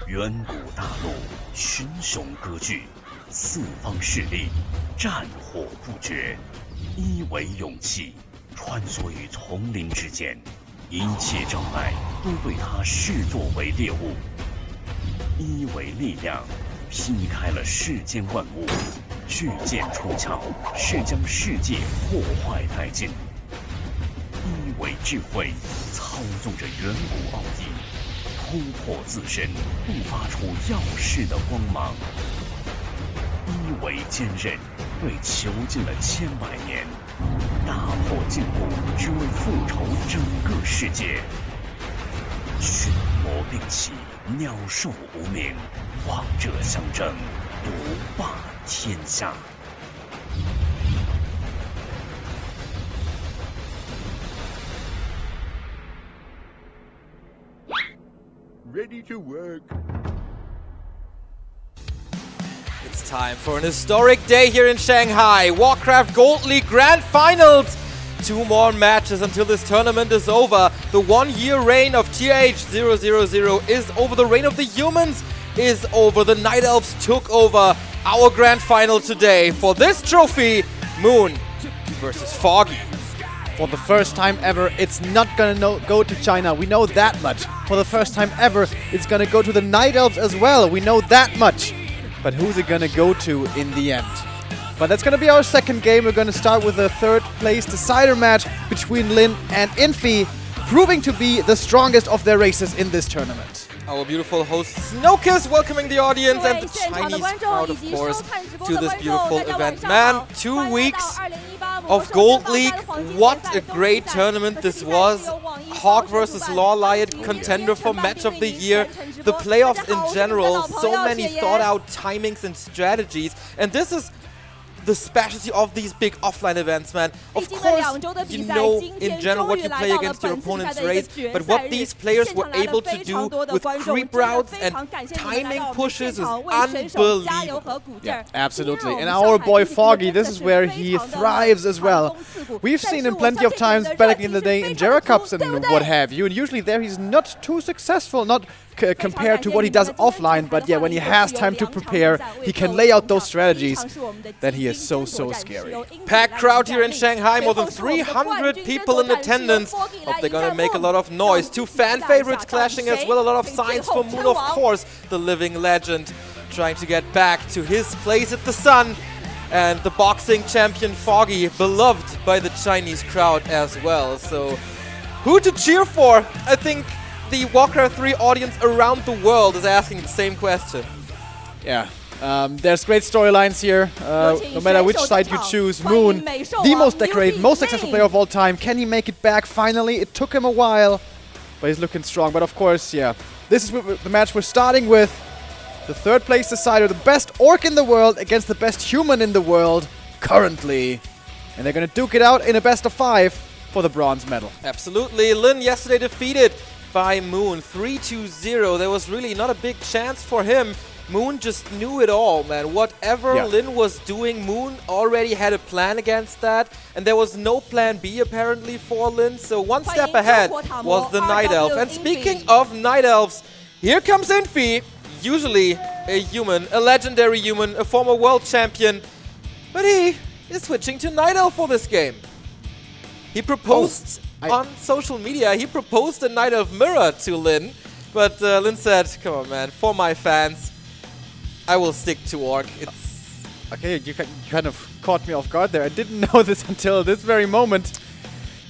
远古大陆群雄割据，四方势力战火不绝，一为勇气穿梭于丛林之间，一切障碍都被他视作为猎物。一为力量劈开了世间万物，巨剑出鞘是将世界破坏殆尽。一为智慧操纵着远古奥义，突破自身，迸发出耀世的光芒。一为坚韧，为囚禁了千百年，打破禁锢，只为复仇整个世界。群魔并起，鸟兽无名，王者相争，独霸天下。Ready to work. It's time for an historic day here in Shanghai. Warcraft Gold League Grand Finals. 2 more matches until this tournament is over. The 1-year reign of TH000 is over. The reign of the humans is over. The Night Elves took over our grand final today. For this trophy, Moon versus Foggy. For the first time ever, it's not gonna go to China. We know that much. For the first time ever, it's gonna go to the Night Elves as well. We know that much. But who's it gonna go to in the end? But that's gonna be our second game. We're gonna start with the third place decider match between Lin and Infi, proving to be the strongest of their races in this tournament. Our beautiful host Snowkiss welcoming the audience and the Chinese crowd, of course, to this beautiful event. Man, 2 weeks of Gold League. What a great tournament this was. Hawk versus Lawliot, contender for match of the year. The playoffs in general, so many thought out timings and strategies. And this is the specialty of these big offline events, man. Of course, you know in general what you play against your opponent's race, but what these players were able to do with creep routes and timing pushes is unbelievable. Yeah, absolutely. And our boy Foggy, this is where he thrives as well. We've seen him plenty of times back in the day in Jera Cups and what have you, and usually there he's not too successful, not compared to what he does offline, but yeah, when he has time to prepare, he can lay out those strategies. Then he is so scary. Packed crowd here in Shanghai, more than 300 people in attendance. Hope they're gonna make a lot of noise. 2 fan favorites clashing as well, a lot of signs for Moon, of course, the living legend, trying to get back to his place at the sun. And the boxing champion Foggy, beloved by the Chinese crowd as well. So, who to cheer for? I think the Warcraft 3 audience around the world is asking the same question. Yeah, there's great storylines here. No matter which side you choose, Moon, the most decorated, most successful player of all time. Can he make it back finally? It took him a while, but he's looking strong. But of course, yeah, this is the match we're starting with. The third place decider, the best orc in the world against the best human in the world currently. And they're gonna duke it out in a best of 5 for the bronze medal. Absolutely. Lin yesterday defeated by Moon 3-0. There was really not a big chance for him. Moon just knew it all, man. Whatever Lin was doing, Moon already had a plan against that, and there was no plan B apparently for Lin, so one step ahead was the Night Elf. And speaking of Night Elves, here comes Infi, usually a human, a legendary human, a former world champion, but he is switching to Night Elf for this game. He proposed on social media, he proposed a Night Elf mirror to Lin, but Lin said, come on man, for my fans, I will stick to Orc. It's okay, you kind of caught me off guard there. I didn't know this until this very moment.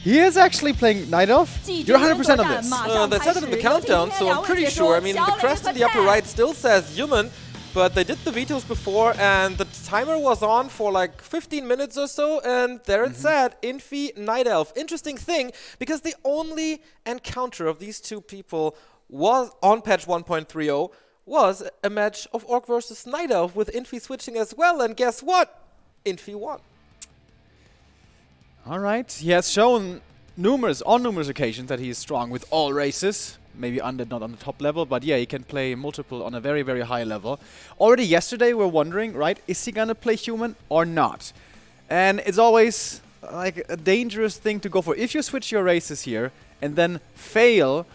He is actually playing Night Elf? You're 100% on this. They said it in the countdown, so I'm pretty sure. I mean, the crest in the upper right still says human, but they did the vetoes before, and the timer was on for like 15 minutes or so, and there it said, Infi, Night Elf. Interesting thing, because the only encounter of these two people was on patch 1.30 was a match of Orc versus Night Elf with Infi switching as well, and guess what? Infi won. Alright, he has shown on numerous occasions that he is strong with all races. Maybe not on the top level, but yeah, he can play multiple on a very, very high level. Already yesterday we're wondering, right, is he gonna play human or not? And it's always like a dangerous thing to go for. If you switch your races here and then fail,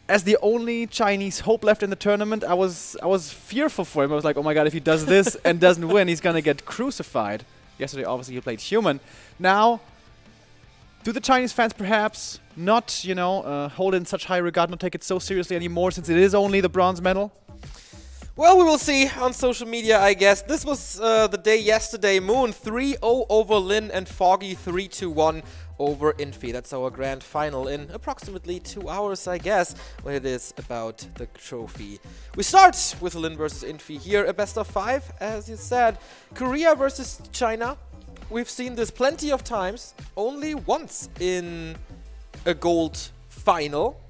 as the only Chinese hope left in the tournament, I was fearful for him. I was like, oh my god, if he does this and doesn't win, he's gonna get crucified. Yesterday, obviously, he played human. Now, do the Chinese fans perhaps not, you know, hold it in such high regard, not take it so seriously anymore, since it is only the bronze medal? Well, we will see on social media, I guess. This was the day yesterday. Moon 3-0 over Lin and Foggy 3-1 over Infi. That's our grand final in approximately 2 hours, I guess, when it is about the trophy. We start with Lin versus Infi here, a best of 5, as you said. Korea versus China. We've seen this plenty of times, only once in a gold final.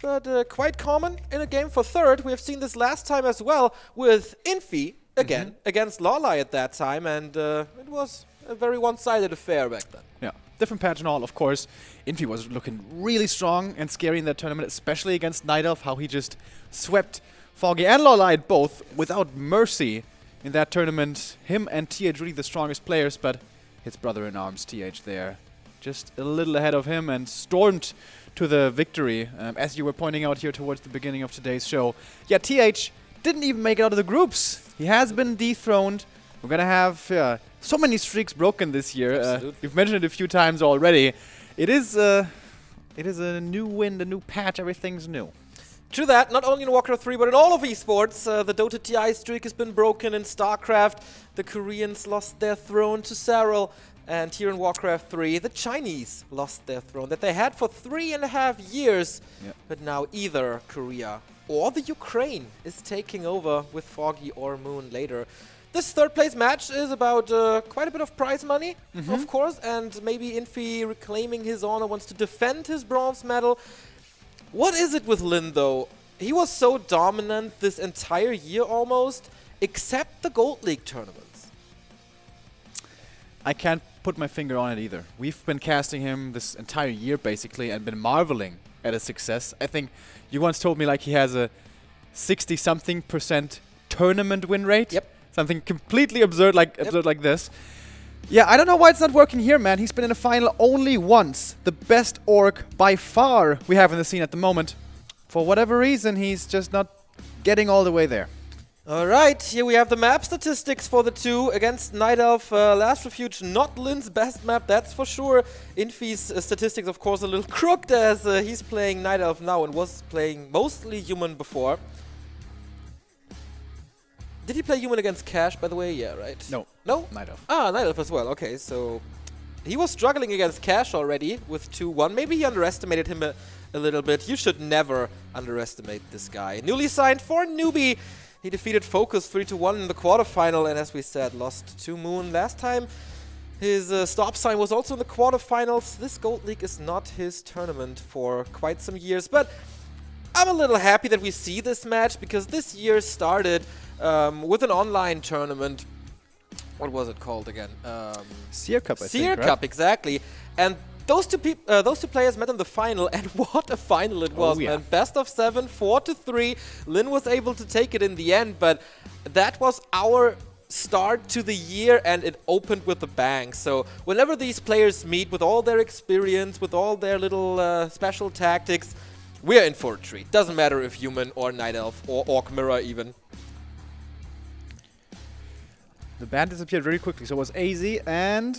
But quite common in a game for third. We have seen this last time as well with Infi, again, against Lawley at that time. And it was a very one-sided affair back then. Yeah, different patch and all, of course. Infi was looking really strong and scary in that tournament, especially against Night Elf, how he just swept Foggy and Lawley both without mercy in that tournament. Him and TH really the strongest players, but his brother-in-arms, TH, there, just a little ahead of him and stormed to the victory, as you were pointing out here towards the beginning of today's show. Yeah, TH didn't even make it out of the groups. He has been dethroned. We're going to have so many streaks broken this year. We've mentioned it a few times already. It is a new wind, a new patch, everything's new. True that, not only in Warcraft 3, but in all of esports. The Dota TI streak has been broken in StarCraft. The Koreans lost their throne to Saril. And here in Warcraft 3, the Chinese lost their throne that they had for 3.5 years. Yep. But now either Korea or the Ukraine is taking over with Foggy or Moon later. This third place match is about quite a bit of prize money, of course. And maybe Infi, reclaiming his honor, wants to defend his bronze medal. What is it with Lin, though? He was so dominant this entire year almost, except the Gold League tournaments. I can't put my finger on it either. We've been casting him this entire year basically and been marveling at his success. I think you once told me like he has a 60-something% tournament win rate. Yep. Something completely absurd like this. Yeah, I don't know why it's not working here, man. He's been in a final only once. The best orc by far we have in the scene at the moment. For whatever reason, he's just not getting all the way there. Alright, here we have the map statistics for the two against Night Elf. Last Refuge, not Lin's best map, that's for sure. Infi's statistics, of course, a little crooked as he's playing Night Elf now and was playing mostly human before. Did he play human against Cash, by the way? Yeah, right? No. No? Night Elf. Ah, Night Elf as well. Okay, so he was struggling against Cash already with 2-1. Maybe he underestimated him a little bit. You should never underestimate this guy. Newly signed for Newbie. He defeated Focus 3-1 in the quarterfinal, and as we said, lost to Moon. Last time, his stop sign was also in the quarterfinals. This Gold League is not his tournament for quite some years, but I'm a little happy that we see this match, because this year started with an online tournament. What was it called again? Seer Cup, I think, Seer Cup, exactly. And those two players met in the final, and what a final it was, man. Best of 7, 4-3. Lin was able to take it in the end, but that was our start to the year, and it opened with a bang. So whenever these players meet with all their experience, with all their little special tactics, we're in for a treat. Doesn't matter if human or Night Elf or Orc Mirror even. The band disappeared very quickly, so it was AZ and...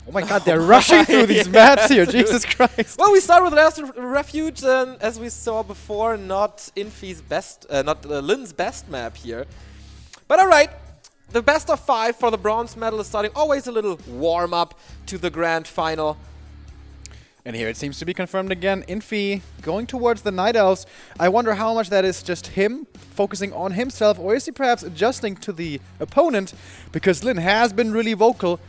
Oh my god, they're rushing through these maps here, Jesus Christ. Well, we start with Last Refuge, and as we saw before, not Infi's best, not Lin's best map here. But alright, the best of 5 for the bronze medal is starting. Always a little warm-up to the grand final. And here it seems to be confirmed again. Infi going towards the Night Elves. I wonder how much that is just him focusing on himself, or is he perhaps adjusting to the opponent? Because Lin has been really vocal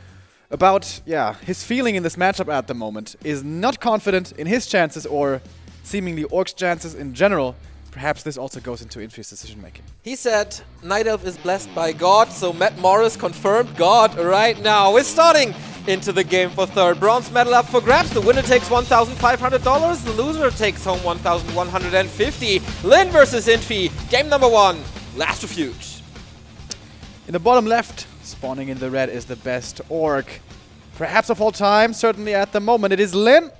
about, yeah, his feeling in this matchup at the moment. Is not confident in his chances or seemingly Orc's chances in general. Perhaps this also goes into Infi's decision-making. He said Night Elf is blessed by God, so Matt Morris confirmed God right now. We're starting into the game for third. Bronze medal up for grabs. The winner takes $1,500. The loser takes home $1,150. Lin versus Infi. Game number 1. Last Refuge. In the bottom left, spawning in the red, is the best Orc. Perhaps of all time, certainly at the moment, it is Lin.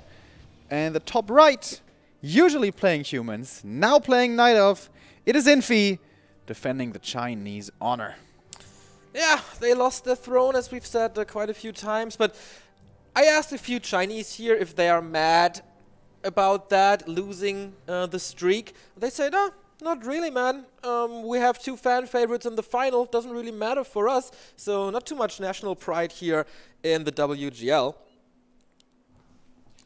And the top right usually playing humans, now playing Night Elf. It is Infi defending the Chinese honor. Yeah, they lost their throne, as we've said quite a few times, but I asked a few Chinese here if they are mad about that, losing the streak. They say, no, not really, man. We have 2 fan favorites in the final. Doesn't really matter for us. So not too much national pride here in the WGL.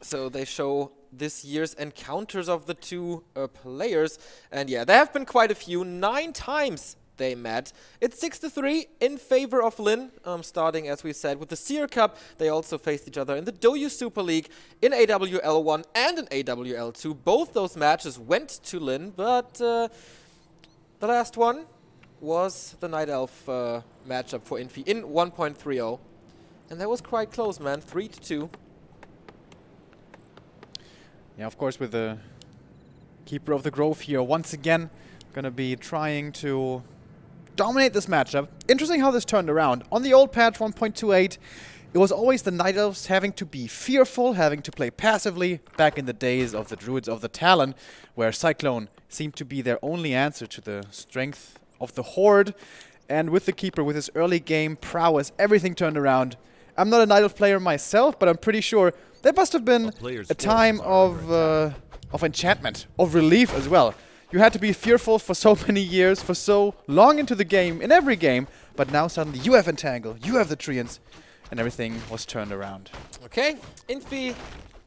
So they show this year's encounters of the 2 players. And yeah, there have been quite a few. 9 times they met. It's 6-3 in favor of Lin, starting, as we said, with the Seer Cup. They also faced each other in the DouYu Super League, in AWL 1 and in AWL 2. Both those matches went to Lin, but the last one was the Night Elf matchup for Infi in 1.30. And that was quite close, man. 3-2. Yeah, of course, with the Keeper of the Grove here, once again, gonna be trying to dominate this matchup. Interesting how this turned around. On the old patch 1.28, it was always the Night Elves having to be fearful, having to play passively, back in the days of the Druids of the Talon, where Cyclone seemed to be their only answer to the strength of the Horde. And with the Keeper, with his early game prowess, everything turned around. I'm not a Night Elf player myself, but I'm pretty sure that must have been a time of enchantment, of relief as well. You had to be fearful for so many years, for so long into the game, in every game, but now suddenly you have Entangle, you have the Treants, and everything was turned around. Okay, Infi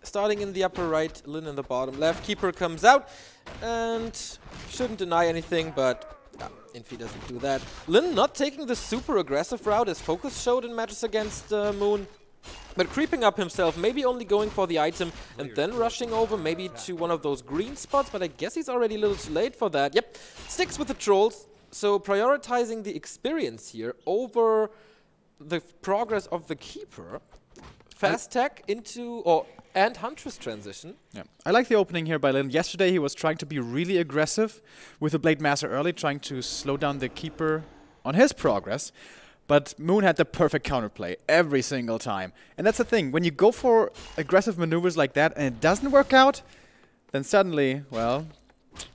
starting in the upper right, Lin in the bottom left. Keeper comes out, and shouldn't deny anything, but Infi doesn't do that. Lin not taking the super aggressive route, as Focus showed in matches against Moon. But creeping up himself, maybe only going for the item and then rushing over maybe to one of those green spots, but I guess he's already a little too late for that. Yep, sticks with the trolls, so prioritizing the experience here over the progress of the Keeper. Fast tech into, and Huntress transition. Yeah. I like the opening here by Lin. Yesterday he was trying to be really aggressive with the Blade Master early, trying to slow down the Keeper on his progress. But Moon had the perfect counterplay every single time. And that's the thing, when you go for aggressive maneuvers like that and it doesn't work out, then suddenly, well,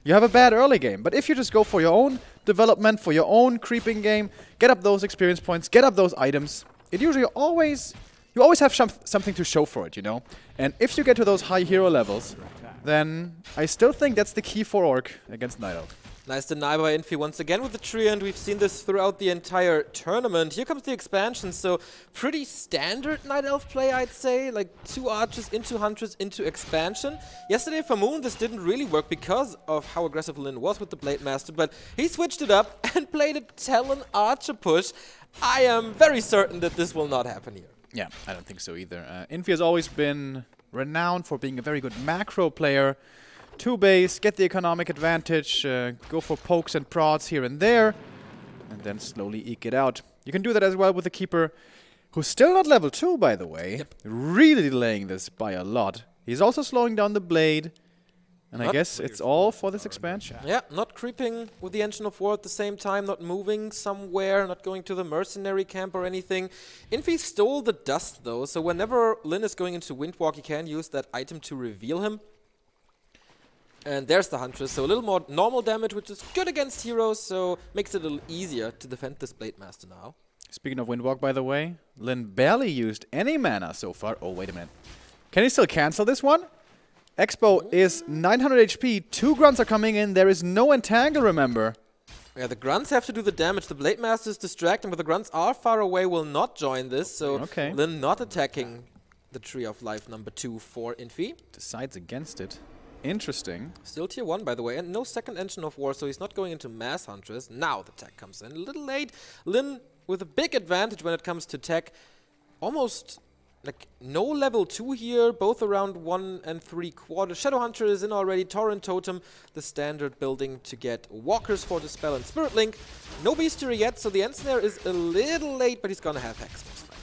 you have a bad early game. But if you just go for your own development, for your own creeping game, get up those experience points, get up those items, it usually always, you always have something to show for it, you know? And if you get to those high hero levels, then I still think that's the key for Orc against Night Elf. Nice deny by Infi once again with the Treant. We've seen this throughout the entire tournament. Here comes the expansion, so pretty standard Night Elf play, I'd say. Like 2 Archers into Huntress into expansion. Yesterday for Moon, this didn't really work because of how aggressive Lin was with the Blade Master, but he switched it up and played a Talon Archer push. I am very certain that this will not happen here. Yeah, I don't think so either. Infi has always been renowned for being a very good macro player. 2 base, get the economic advantage, go for pokes and prods here and there, and then slowly eke it out. You can do that as well with the Keeper, who's still not level 2, by the way. Yep. Really delaying this by a lot. He's also slowing down the Blade, and I guess it's all for this expansion. Yeah, not creeping with the Engine of War at the same time, not moving somewhere, not going to the mercenary camp or anything. Infi stole the dust, though, so whenever Lin is going into Windwalk, he can use that item to reveal him. And there's the Huntress, so a little more normal damage, which is good against heroes, so makes it a little easier to defend this Blade Master now. Speaking of Windwalk, by the way, Lin barely used any mana so far. Oh, wait a minute. Can he still cancel this one? Expo is 900 HP, 2 grunts are coming in, there is no Entangle, remember. Yeah, the grunts have to do the damage. The Blade Master is distracting, but the grunts are far away, will not join this, so Lin not attacking the Tree of Life number 2 for Infi. Decides against it. Interesting. Still tier 1, by the way, and no second Engine of War, so he's not going into Mass Huntress. Now the tech comes in. A little late. Lin with a big advantage when it comes to tech. Almost like no level 2 here, both around 1 3/4. Shadowhunter is in already. Torrent Totem, the standard building to get Walkers for Dispel and Spirit Link. No Bestiary yet, so the Ensnare is a little late, but he's gonna have Hex most likely.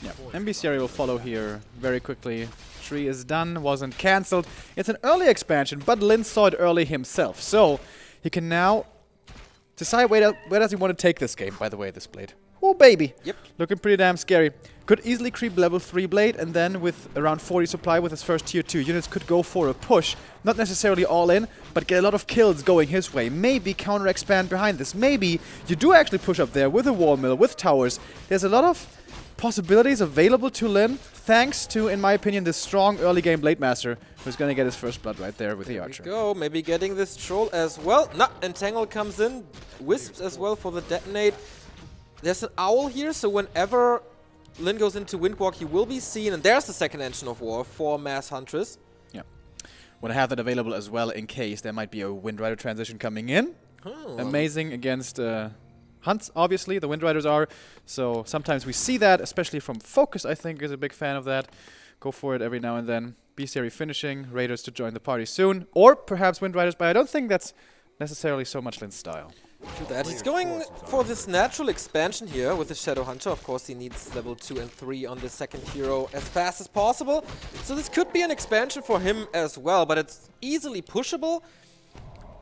Yeah, Bestiary will follow here very quickly. Tree is done, wasn't cancelled. It's an early expansion, but Lin saw it early himself, so he can now decide where does he want to take this game, by the way, this Blade. Oh, baby. Yep. Looking pretty damn scary. Could easily creep level 3 Blade, and then with around 40 supply with his first tier 2 units could go for a push. Not necessarily all in, but get a lot of kills going his way. Maybe counter expand behind this. Maybe you do actually push up there with a wall mill, with towers. There's a lot of possibilities available to Lin, thanks to, in my opinion, this strong early game Blade Master, who's going to get his first blood right there with the Archer. There we go, maybe getting this troll as well. No, Entangle comes in, Wisps as well for the detonate. There's an Owl here, so whenever Lin goes into Windwalk, he will be seen, and there's the second engine of war for Mass Huntress. Yeah. Want to have that available as well in case there might be a Wind Rider transition coming in. Oh. Amazing against Hunts, obviously, the Wind Riders are. So sometimes we see that, especially from Focus, I think, is a big fan of that. Go for it every now and then. Bestiary finishing, Raiders to join the party soon. Or perhaps Wind Riders, but I don't think that's necessarily so much Lin's style. To that. He's going for this natural expansion here with the Shadow Hunter. Of course, he needs level 2 and 3 on the second hero as fast as possible. So this could be an expansion for him as well, but it's easily pushable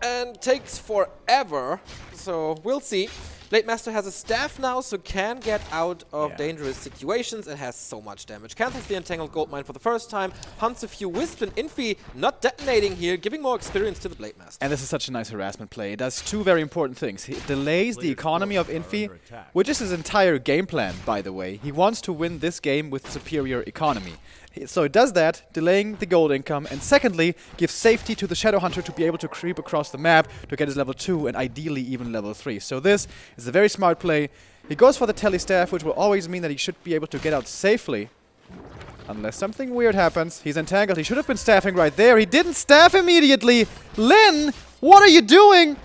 and takes forever. So we'll see. Blade Master has a staff now, so can get out of dangerous situations and has so much damage. Cancels the Entangled Goldmine for the first time, hunts a few Wisp, and Infi not detonating here, giving more experience to the Blade Master. And this is such a nice harassment play. It does two very important things. It delays the economy of Infi, which is his entire game plan, by the way. He wants to win this game with superior economy. So it does that, delaying the gold income, and secondly, gives safety to the Shadow Hunter to be able to creep across the map to get his level 2 and ideally even level 3. So this is a very smart play. He goes for the Tele Staff, which will always mean that he should be able to get out safely. Unless something weird happens. He's entangled. He should have been staffing right there. He didn't staff immediately. Lin, what are you doing?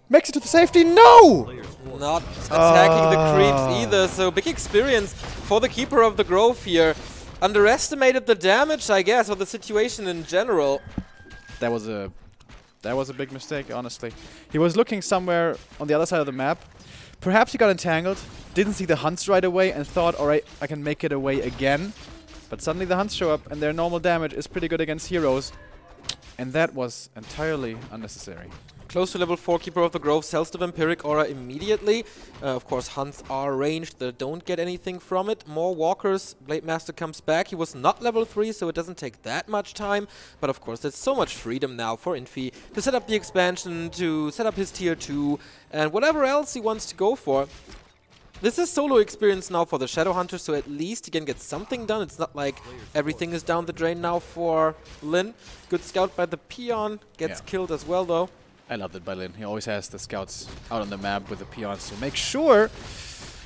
Makes it to the safety. No! Not attacking the creeps either, so big experience for the Keeper of the Grove here. Underestimated the damage, I guess, or the situation in general. That was a big mistake, honestly. He was looking somewhere on the other side of the map. Perhaps he got entangled, didn't see the hunts right away, and thought, alright, I can make it away again. But suddenly the hunts show up, and their normal damage is pretty good against heroes. And that was entirely unnecessary. Close to level 4, Keeper of the Grove sells the Vampiric Aura immediately. Of course, hunts are ranged, they don't get anything from it. More walkers, Blade Master comes back. He was not level 3, so it doesn't take that much time. But of course, there's so much freedom now for Infi to set up the expansion, to set up his tier 2, and whatever else he wants to go for. This is solo experience now for the Shadow Hunter, so at least he can get something done. It's not like everything is down the drain now for Lin. Good scout by the Peon, gets killed as well though. I love that by Lin. He always has the scouts out on the map with the peons to make sure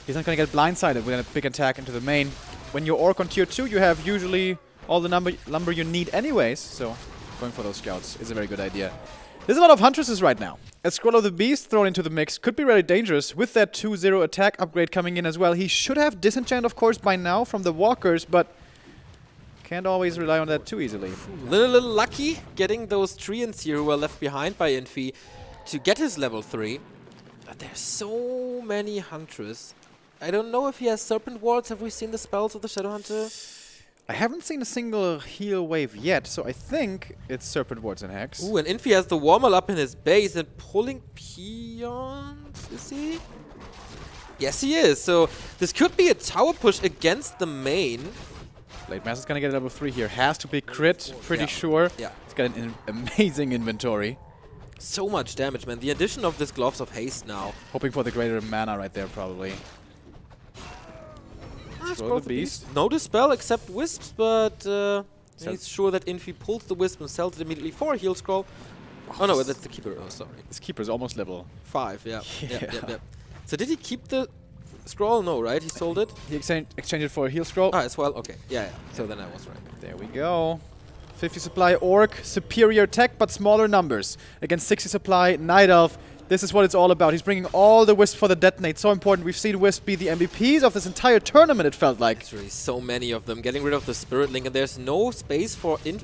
he's not going to get blindsided with a big attack into the main. When you're Orc on tier 2, you have usually all the lumber you need anyways, so going for those scouts is a very good idea. There's a lot of Huntresses right now. A Scroll of the Beast thrown into the mix could be really dangerous with that 2-0 attack upgrade coming in as well. He should have Disenchant, of course, by now from the Walkers, but can't always rely on that too easily. Little lucky getting those Treants here who were left behind by Infi to get his level 3. But there's so many Huntress. I don't know if he has Serpent Wards. Have we seen the spells of the Shadow Hunter? I haven't seen a single heal wave yet, so I think it's Serpent Wards and Hex. Ooh, and Infi has the Warmal up in his base and pulling peons, is he? Yes, he is. So this could be a tower push against the main. Blade Master's gonna get a level 3 here. Has to be crit, pretty sure. Yeah. He's got an amazing inventory. So much damage, man. The addition of this Gloves of Haste now. Hoping for the greater mana right there, probably. Scroll the Beast. No dispel except Wisps, but he's sure that Infi pulls the Wisp and sells it immediately for a heal scroll. Oh no, that's the Keeper. Oh, sorry. This Keeper's almost level 5, yeah. So did he keep the scroll? No, right? He sold it? He exchanged it for a heal scroll. Ah, as well? Okay. Yeah. So then I was right. There we go. 50 supply Orc, superior tech but smaller numbers. Against 60 supply Night Elf. This is what it's all about. He's bringing all the Wisps for the detonate. So important. We've seen Wisp be the MVPs of this entire tournament, it felt like. There's really so many of them. Getting rid of the Spirit Link, and there's no space for Lin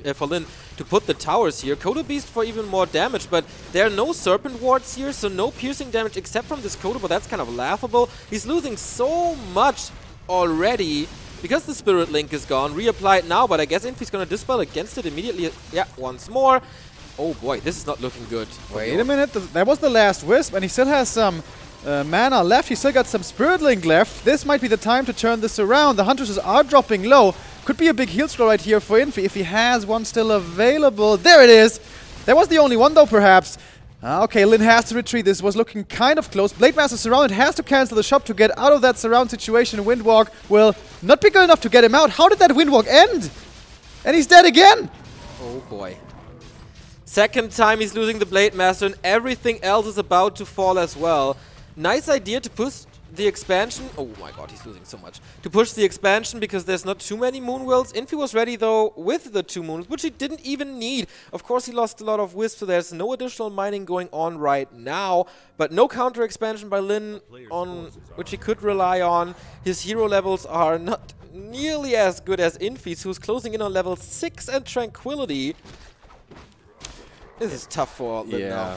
to put the towers here. Kodo Beast for even more damage, but there are no Serpent Wards here, so no piercing damage except from this Kodo, but that's kind of laughable. He's losing so much already because the Spirit Link is gone. Reapplied now, but I guess Infi's gonna dispel against it immediately. Yeah, once more. Oh boy, this is not looking good. Wait a minute, that was the last Wisp, and he still has some mana left. He's still got some Spirit Link left. This might be the time to turn this around. The Huntresses are dropping low. Could be a big heal scroll right here for Infi if he has one still available. There it is. That was the only one though, perhaps. Okay, Lin has to retreat. This was looking kind of close. Blademaster surrounded, has to cancel the shop to get out of that surround situation. Windwalk will not be good enough to get him out. How did that Windwalk end? And he's dead again. Oh boy. Second time he's losing the Blademaster and everything else is about to fall as well. Nice idea to push the expansion. Oh my god, he's losing so much. To push the expansion because there's not too many moon worlds. Infi was ready though with the 2 moons, which he didn't even need. Of course he lost a lot of wisp, so there's no additional mining going on right now. But no counter expansion by Lin on which he could rely on. His hero levels are not nearly as good as Infi's, who's closing in on level 6 and Tranquility. This is tough for Lin now.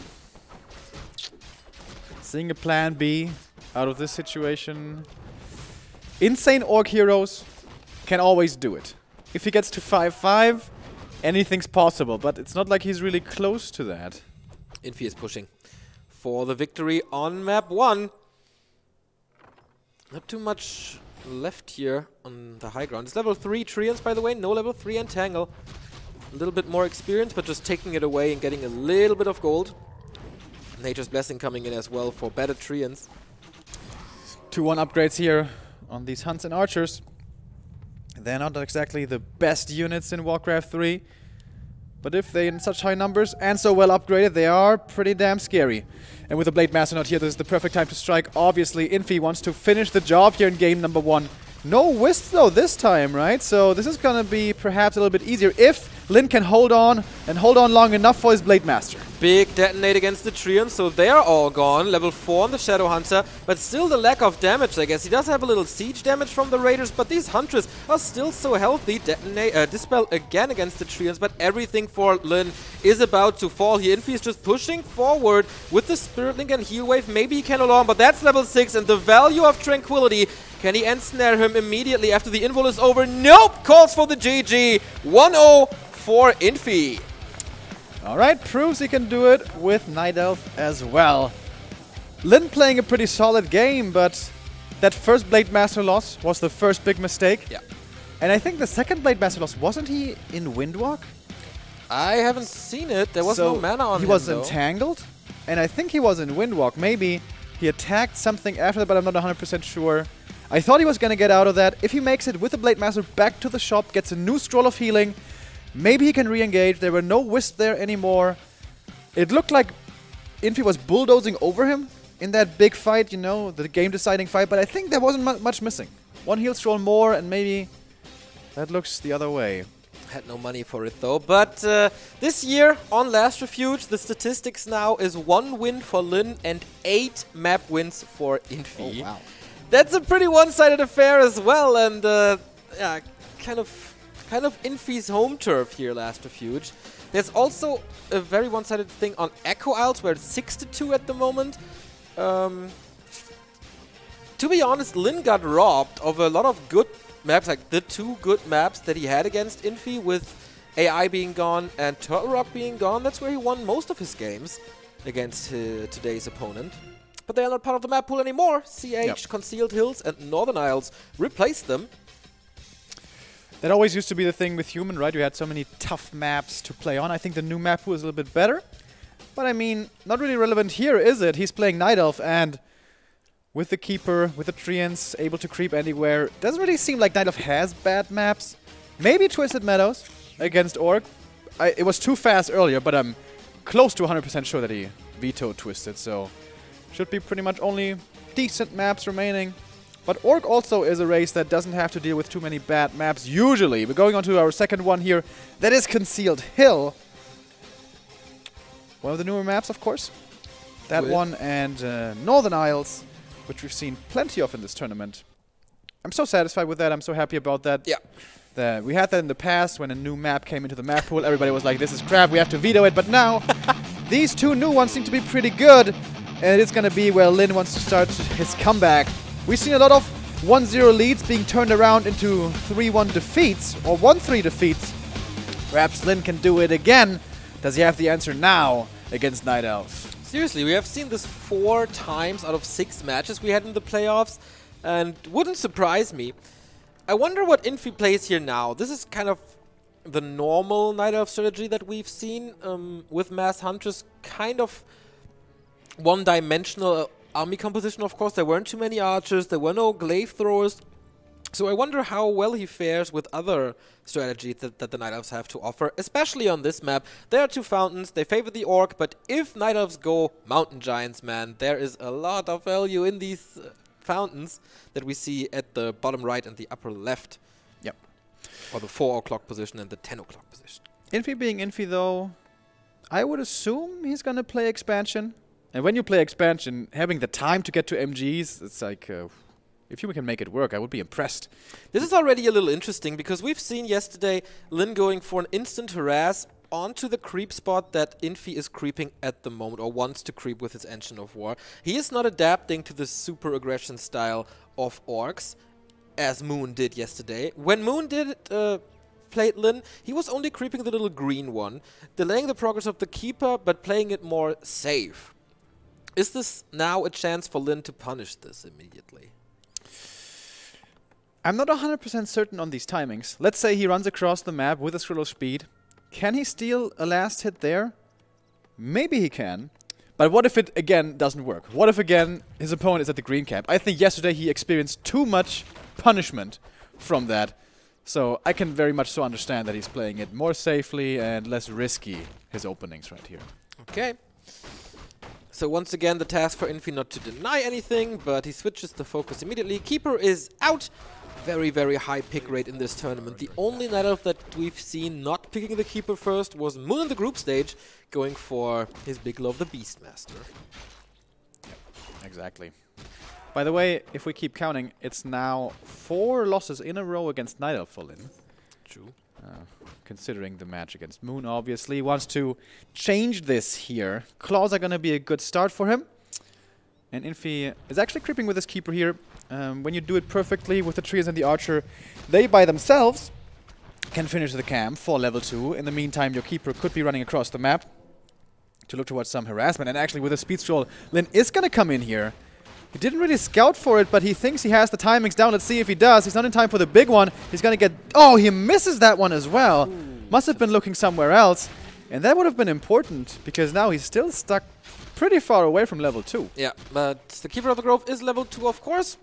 Seeing a plan B out of this situation. Insane Orc heroes can always do it. If he gets to 5-5, anything's possible, but it's not like he's really close to that. Infi is pushing for the victory on map 1. Not too much left here on the high ground. It's level 3 Treants, by the way, no level 3 Entangle. A little bit more experience, but just taking it away and getting a little bit of gold. Nature's Blessing coming in as well for better Treants. 2-1 upgrades here on these Hunts and Archers. They're not exactly the best units in Warcraft 3. But if they're in such high numbers and so well upgraded, they are pretty damn scary. And with the Blademaster not here, this is the perfect time to strike. Obviously, Infi wants to finish the job here in game number 1. No Wisp though this time, right? So this is gonna be perhaps a little bit easier if Lin can hold on and hold on long enough for his Blademaster. Big detonate against the Treants, so they're all gone. Level 4 on the Shadow Hunter, but still the lack of damage, I guess. He does have a little siege damage from the Raiders, but these Huntress are still so healthy. Dispel again against the Treants, but everything for Lin is about to fall here. Infi is just pushing forward with the Spirit Link and Heal Wave. Maybe he can hold on, but that's level 6, and the value of Tranquility. Can he ensnare him immediately after the invul is over? Nope! Calls for the GG. 1-0 for Infi. Alright, proves he can do it with Night Elf as well. Lin playing a pretty solid game, but that first Blademaster loss was the first big mistake. Yeah. And I think the second Blademaster loss, wasn't he in Windwalk? I haven't seen it. There was no mana on him, he was though. entangled, and I think he was in Windwalk. Maybe he attacked something after that, but I'm not 100% sure. I thought he was going to get out of that. If he makes it with the Blademaster back to the shop, gets a new scroll of healing, maybe he can re-engage. There were no Wisp there anymore. It looked like Infi was bulldozing over him in that big fight, you know, the game-deciding fight, but I think there wasn't much missing. One heal scroll more, and maybe that looks the other way. Had no money for it though, but this year on Last Refuge, the statistics now is 1 win for Lin and 8 map wins for Infi. Oh, wow. That's a pretty one-sided affair as well, and yeah, kind of Infi's home turf here, Last Refuge. There's also a very one-sided thing on Echo Isles, where it's 6-2 at the moment. To be honest, Lin got robbed of a lot of good maps, like the 2 good maps that he had against Infi, with AI being gone and Turtle Rock being gone. That's where he won most of his games against today's opponent. But they are not part of the map pool anymore. CH, Concealed Hills, and Northern Isles replaced them. That always used to be the thing with Human, right? You had so many tough maps to play on. I think the new map pool is a little bit better. But I mean, not really relevant here, is it? He's playing Night Elf, and with the Keeper, with the Treants, able to creep anywhere. Doesn't really seem like Night Elf has bad maps. Maybe Twisted Meadows against Orc. It was too fast earlier, but I'm close to 100% sure that he vetoed Twisted, so should be pretty much only decent maps remaining. But Orc also is a race that doesn't have to deal with too many bad maps usually. We're going on to our second one here. That is Concealed Hill. One of the newer maps, of course. That one and Northern Isles, which we've seen plenty of in this tournament. I'm so satisfied with that. I'm so happy about that. Yeah. We had that in the past when a new map came into the map pool. Everybody was like, this is crap, we have to veto it. But now, these 2 new ones seem to be pretty good. And it's going to be where Lin wants to start his comeback. We've seen a lot of 1-0 leads being turned around into 3-1 defeats, or 1-3 defeats. Perhaps Lin can do it again. Does he have the answer now against Night Elf? Seriously, we have seen this 4 times out of 6 matches we had in the playoffs, and wouldn't surprise me. I wonder what Infi plays here now. This is kind of the normal Night Elf strategy that we've seen with Mass Hunters, kind of one-dimensional army composition, of course. There weren't too many archers, there were no glaive throwers. So I wonder how well he fares with other strategies that the Night Elves have to offer, especially on this map. There are 2 fountains, they favor the Orc, but if Night Elves go Mountain Giants, man, there is a lot of value in these fountains that we see at the bottom right and the upper left. Yep. Or the 4 o'clock position and the 10 o'clock position. Infi being Infi, though, I would assume he's going to play expansion. And when you play expansion, having the time to get to MGs, it's like... if you can make it work, I would be impressed. This is already a little interesting, because we've seen yesterday Lin going for an instant harass onto the creep spot that Infi is creeping at the moment, or wants to creep with his Engine of War. He is not adapting to the super aggression style of Orcs, as Moon did yesterday. When Moon played Lin, he was only creeping the little green one, delaying the progress of the Keeper, but playing it more safe. Is this now a chance for Lin to punish this immediately? I'm not 100% certain on these timings. Let's say he runs across the map with a Skrill speed. Can he steal a last hit there? Maybe he can. But what if it, again, doesn't work? What if, again, his opponent is at the green camp? I think yesterday he experienced too much punishment from that. So I can very much so understand that he's playing it more safely and less risky, his openings right here. Okay. So once again, the task for Infi not to deny anything, but he switches the focus immediately. Keeper is out. Very, very high pick rate in this tournament. The only Night Elf that we've seen not picking the Keeper first was Moon in the group stage, going for his big love, the Beastmaster. Yep, exactly. By the way, if we keep counting, it's now 4 losses in a row against Night Elf for Lin. True. Considering the match against Moon, obviously, wants to change this here. Claws are going to be a good start for him. And Infi is actually creeping with his Keeper here. When you do it perfectly with the Trees and the Archer, they by themselves can finish the camp for level 2. In the meantime, your Keeper could be running across the map to look towards some harassment. And actually, with a Speed Scroll, Lin is going to come in here. He didn't really scout for it, but he thinks he has the timings down. Let's see if he does. He's not in time for the big one. He's going to get... Oh, he misses that one as well. Must have been looking somewhere else. And that would have been important, because now he's still stuck pretty far away from level 2. Yeah, but the Keeper of the Grove is level 2, of course.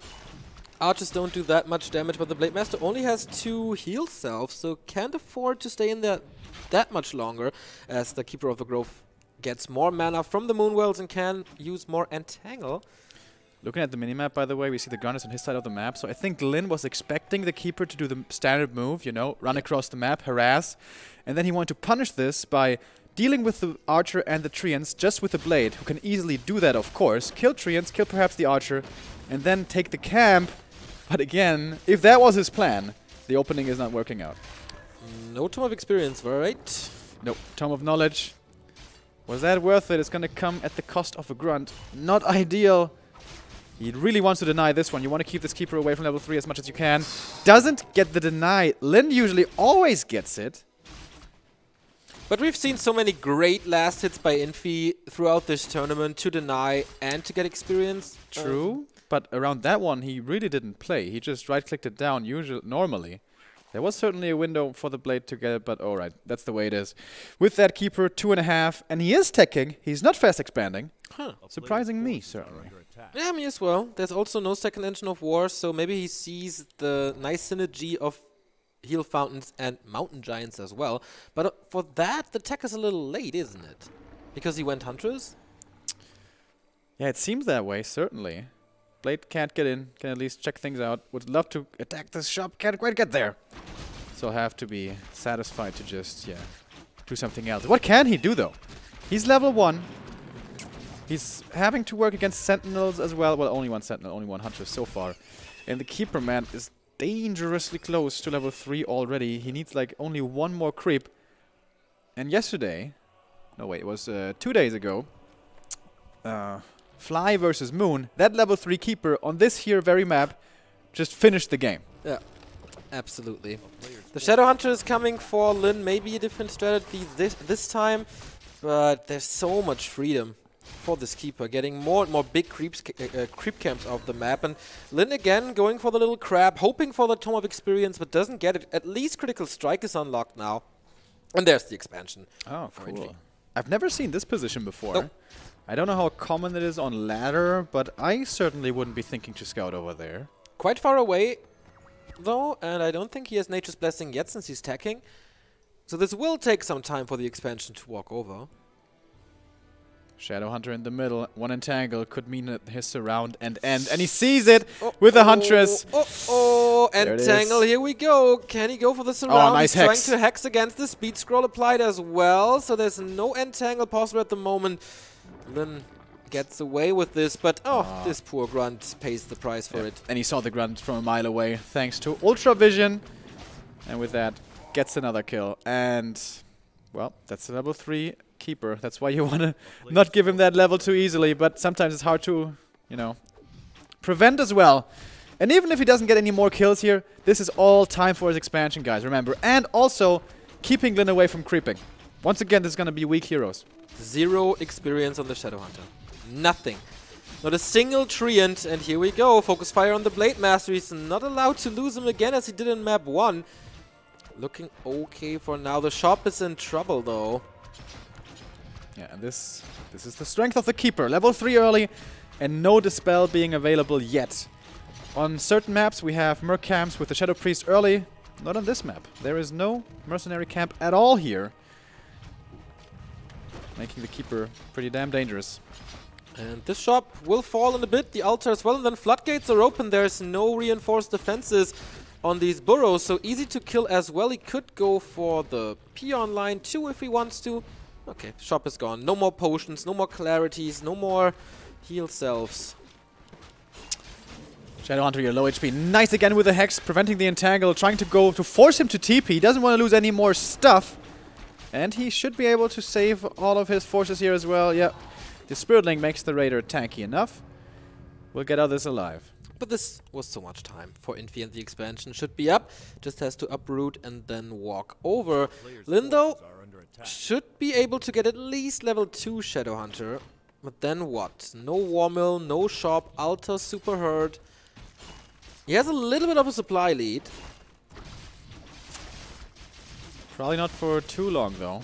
Archers don't do that much damage, but the Blade Master only has 2 heal selves, so can't afford to stay in there that much longer, as the Keeper of the Grove gets more mana from the Moonwells and can use more Entangle. Looking at the minimap, by the way, we see the Grunt is on his side of the map, so I think Lin was expecting the Keeper to do the standard move, you know, run across the map, harass, and then he wanted to punish this by dealing with the Archer and the Treants just with the Blade, who can easily do that, of course, kill Treants, kill perhaps the Archer, and then take the camp. But again, if that was his plan, the opening is not working out. No Tome of Experience, right? Nope. Tome of Knowledge. Was that worth it? It's going to come at the cost of a Grunt. Not ideal. He really wants to deny this one. You want to keep this Keeper away from level 3 as much as you can. Doesn't get the deny. Lin usually always gets it. But we've seen so many great last hits by Infi throughout this tournament to deny and to get experience. True. But around that one, he really didn't play. He just right-clicked it down normally. There was certainly a window for the Blade to get it, but alright, that's the way it is. With that Keeper, 2.5, and he is teching. He's not fast expanding. Huh. Surprising me, certainly. Yeah, me as well. There's also no second Engine of War, so maybe he sees the nice synergy of Heal Fountains and Mountain Giants as well. But for that, the tech is a little late, isn't it? Because he went Huntress? Yeah, it seems that way, certainly. Blade can't get in, can at least check things out. Would love to attack this shop, can't quite get there. So have to be satisfied to just, yeah, do something else. What can he do, though? He's level 1. He's having to work against Sentinels as well. Well, only one Sentinel, only one Huntress so far. And the Keeper, man, is dangerously close to level 3 already. He needs, like, only one more creep. And yesterday... No, wait, it was 2 days ago. Fly versus Moon, that level 3 Keeper on this here very map just finished the game. Yeah, absolutely. The Shadow Hunter is coming for Lin, maybe a different strategy this time, but there's so much freedom for this keeper, getting more and more big creep camps off the map. And Lin again going for the little crab, hoping for the Tome of Experience, but doesn't get it. At least Critical Strike is unlocked now. And there's the expansion. Oh, cool. Infi. I've never seen this position before. Nope. I don't know how common it is on ladder, but I certainly wouldn't be thinking to scout over there. Quite far away, though, and I don't think he has Nature's Blessing yet since he's tacking. So this will take some time for the expansion to walk over. Shadowhunter in the middle. One entangle could mean that his surround and end. And he sees it with the Huntress. Entangle, here we go. Can he go for the surround? Oh, nice He's hex. trying to hex against the speed scroll applied as well. So there's no entangle possible at the moment. Lin gets away with this, but this poor grunt pays the price for it. And he saw the grunt from a mile away thanks to Ultra Vision. And with that, gets another kill. And, well, that's a level 3 keeper. That's why you want to not give him that level too easily, but sometimes it's hard to, you know, prevent as well. And even if he doesn't get any more kills here, this is all time for his expansion, guys, remember. And also, keeping Lin away from creeping. Once again, this is going to be weak heroes. 0 experience on the Shadowhunter. Nothing. Not a single treant, and here we go. Focus fire on the Blade Master. He's not allowed to lose him again as he did in map 1. Looking okay for now. The shop is in trouble, though. Yeah, and this is the strength of the keeper. Level 3 early, and no Dispel being available yet. On certain maps, we have Merc camps with the Shadow Priest early. Not on this map. There is no Mercenary camp at all here. Making the keeper pretty damn dangerous. And this shop will fall in a bit. The altar as well, and then floodgates are open. There's no reinforced defenses on these burrows, so easy to kill as well. He could go for the peon line too if he wants to. Okay, shop is gone. No more potions, no more clarities, no more heal selves. Shadowhunter, you're low HP. Nice again with the Hex, preventing the entangle, trying to go to force him to TP. He doesn't want to lose any more stuff. And he should be able to save all of his forces here as well. Yeah, the Spirit Link makes the Raider tanky enough. We'll get out of this alive. But this was so much time for Infi, and the expansion should be up. Just has to uproot and then walk over. Lindo should be able to get at least level 2 Shadowhunter. But then what? No War Mill, no shop, Altar super hurt. He has a little bit of a supply lead. Probably not for too long though.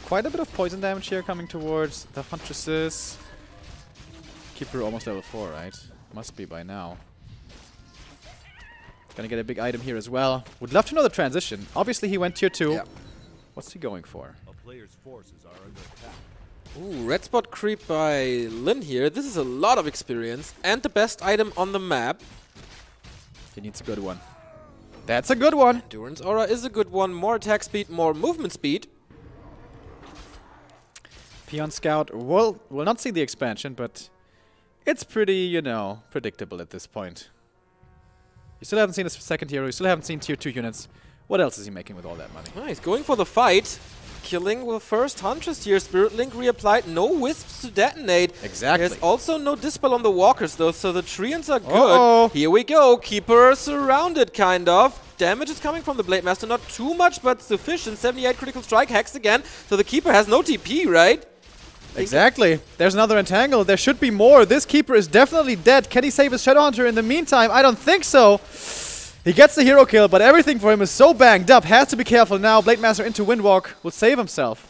Quite a bit of poison damage here coming towards the Huntresses. Keeper almost level 4, right? Must be by now. Gonna get a big item here as well. Would love to know the transition. Obviously he went tier 2. Yeah. What's he going for? A player's forces are under attack. Ooh, red spot creep by Lin here. This is a lot of experience and the best item on the map. He needs a good one. That's a good one. Endurance Aura is a good one. More attack speed, more movement speed. Peon Scout will not see the expansion, but it's pretty, you know, predictable at this point. You still haven't seen a second hero. You still haven't seen tier 2 units. What else is he making with all that money? Oh, he's going for the fight. Killing the first Huntress here. Spirit Link reapplied. No wisps to detonate. Exactly. There's also no Dispel on the walkers though, so the treants are good. Here we go. Keeper surrounded, kind of. Damage is coming from the Blade Master. Not too much, but sufficient. 78 critical strike. Hexed again. So the Keeper has no TP, right? Exactly. There's another entangle. There should be more. This Keeper is definitely dead. Can he save his Shadowhunter in the meantime? I don't think so. He gets the hero kill, but everything for him is so banged up. Has to be careful now. Blade Master into Windwalk will save himself.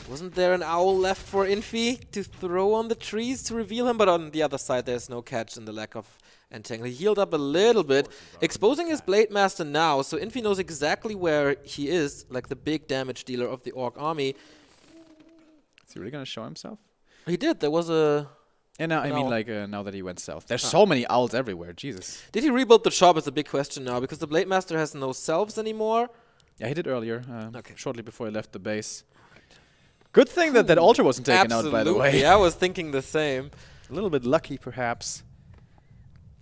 Wasn't there an owl left for Infi to throw on the trees to reveal him? But on the other side, there's no catch in the lack of entangle. He healed up a little bit, exposing his Blade Master now. So Infi knows exactly where he is, like the big damage dealer of the Orc army. Is he really going to show himself? He did. There was a... And now, I mean, like, now that he went south. There's so many owls everywhere. Jesus. Did he rebuild the shop is the big question now, because the Blade Master has no selves anymore. Yeah, he did earlier, shortly before he left the base. Good thing that that altar wasn't taken out, by the way. Yeah, I was thinking the same. A little bit lucky, perhaps.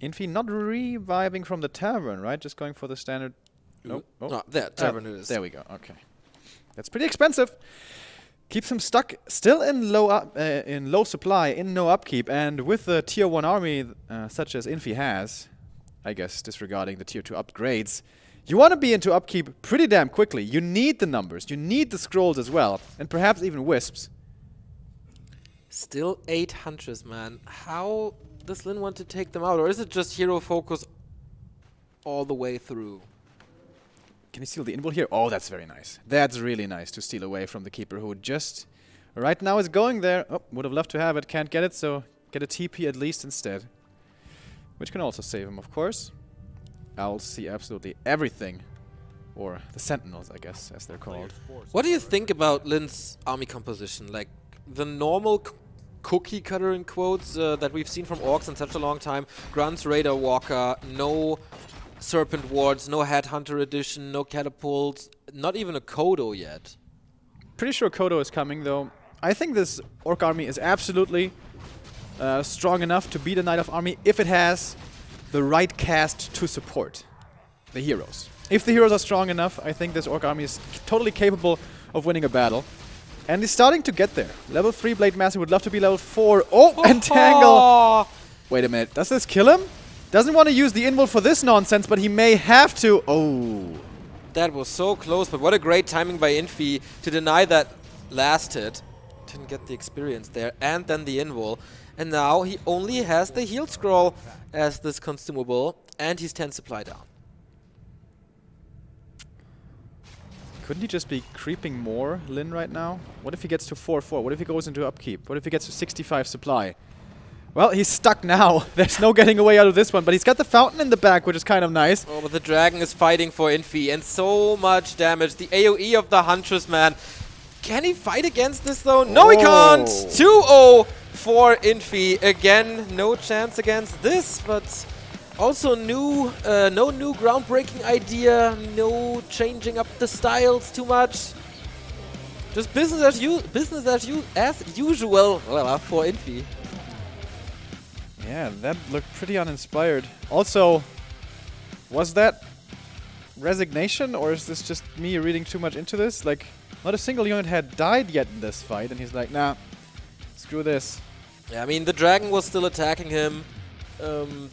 Infi not reviving from the tavern, right? Just going for the standard... Nope. Oh. No, there, tavern it is. There we go, okay. That's pretty expensive. Keeps him stuck still in low supply, in no upkeep, and with the tier 1 army such as Infi has, I guess disregarding the tier 2 upgrades, you want to be into upkeep pretty damn quickly. You need the numbers, you need the scrolls as well, and perhaps even wisps. Still 8 Huntress, man. How does Lin want to take them out? Or is it just hero focus all the way through? Can he steal the invul here? Oh, that's very nice. That's really nice to steal away from the keeper who just right now is going there. Oh, would have loved to have it. Can't get it, so get a TP at least instead. Which can also save him, of course. Owls see absolutely everything. Or the Sentinels, I guess, as they're called. What do you think about Lin's army composition? Like, the normal cookie cutter in quotes that we've seen from Orcs in such a long time. Grunts, Raider, Walker, no Serpent Wards, no Headhunter edition, no catapults, not even a Kodo yet. Pretty sure Kodo is coming, though. I think this Orc army is absolutely strong enough to beat a Knight of Army if it has the right cast to support the heroes. If the heroes are strong enough, I think this Orc army is totally capable of winning a battle. And he's starting to get there. Level 3 Blade Master would love to be level 4. Oh, Entangle! Wait a minute, does this kill him? Doesn't want to use the invul for this nonsense, but he may have to. Oh. That was so close, but what a great timing by Infi to deny that last hit. Didn't get the experience there, and then the invul. And now he only has the heal scroll as this consumable, and he's 10 supply down. Couldn't he just be creeping more, Lin, right now? What if he gets to 4-4? What if he goes into upkeep? What if he gets to 65 supply? Well, he's stuck now. There's no getting away out of this one, but he's got the fountain in the back, which is kind of nice. Oh, but the dragon is fighting for Infi, and so much damage. The AoE of the Huntress, man. Can he fight against this, though? No, he can't! 2-0 for Infi. Again, no chance against this, but also no new groundbreaking idea, no changing up the styles too much. Just business as usual for Infi. Yeah, that looked pretty uninspired. Also, was that resignation, or is this just me reading too much into this? Like, not a single unit had died yet in this fight, and he's like, nah, screw this. Yeah, I mean, the dragon was still attacking him.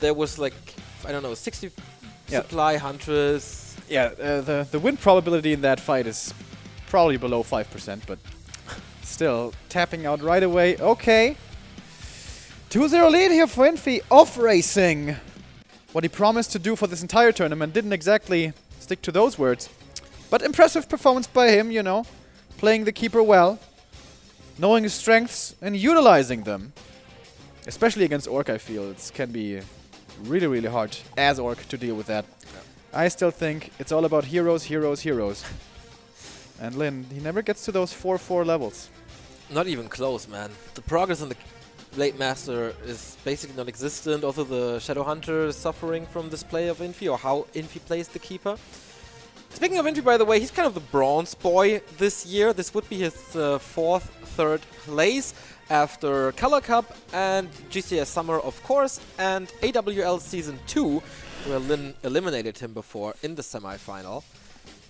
There was like, I don't know, 60 supply Huntress. Yeah, the win probability in that fight is probably below 5%, but still, tapping out right away. Okay. 2-0 lead here for Infi, off racing. What he promised to do for this entire tournament didn't exactly stick to those words. But impressive performance by him, you know. Playing the keeper well. Knowing his strengths and utilizing them. Especially against Orc, I feel. It can be really, really hard as Orc to deal with that. I still think it's all about heroes, heroes, heroes. And Lin, he never gets to those 4-4 levels. Not even close, man. The progress on the Blade Master is basically non-existent. Also, the Shadow Hunter is suffering from this play of Infi, or how Infi plays the Keeper. Speaking of Infi, by the way, he's kind of the bronze boy this year. This would be his third place after Color Cup and GCS Summer, of course, and AWL Season 2, where Lin eliminated him before in the semi-final.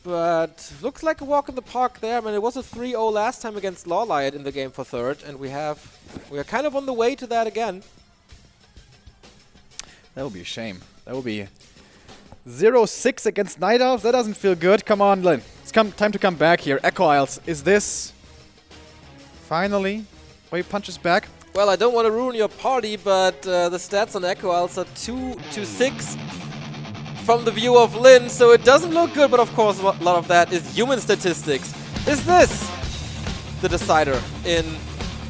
But looks like a walk in the park there. I mean, it was a 3-0 last time against Lawlight in the game for third, and we are kind of on the way to that again. That would be a shame. That would be 0-6 against Night Owls. That doesn't feel good. Come on, Lin. It's time to come back here. Echo Isles, is this finally where he punches back? Well, I don't want to ruin your party, but the stats on Echo Isles are 2-6. From the view of Lin, so it doesn't look good, but of course a lot of that is human statistics. Is this the decider in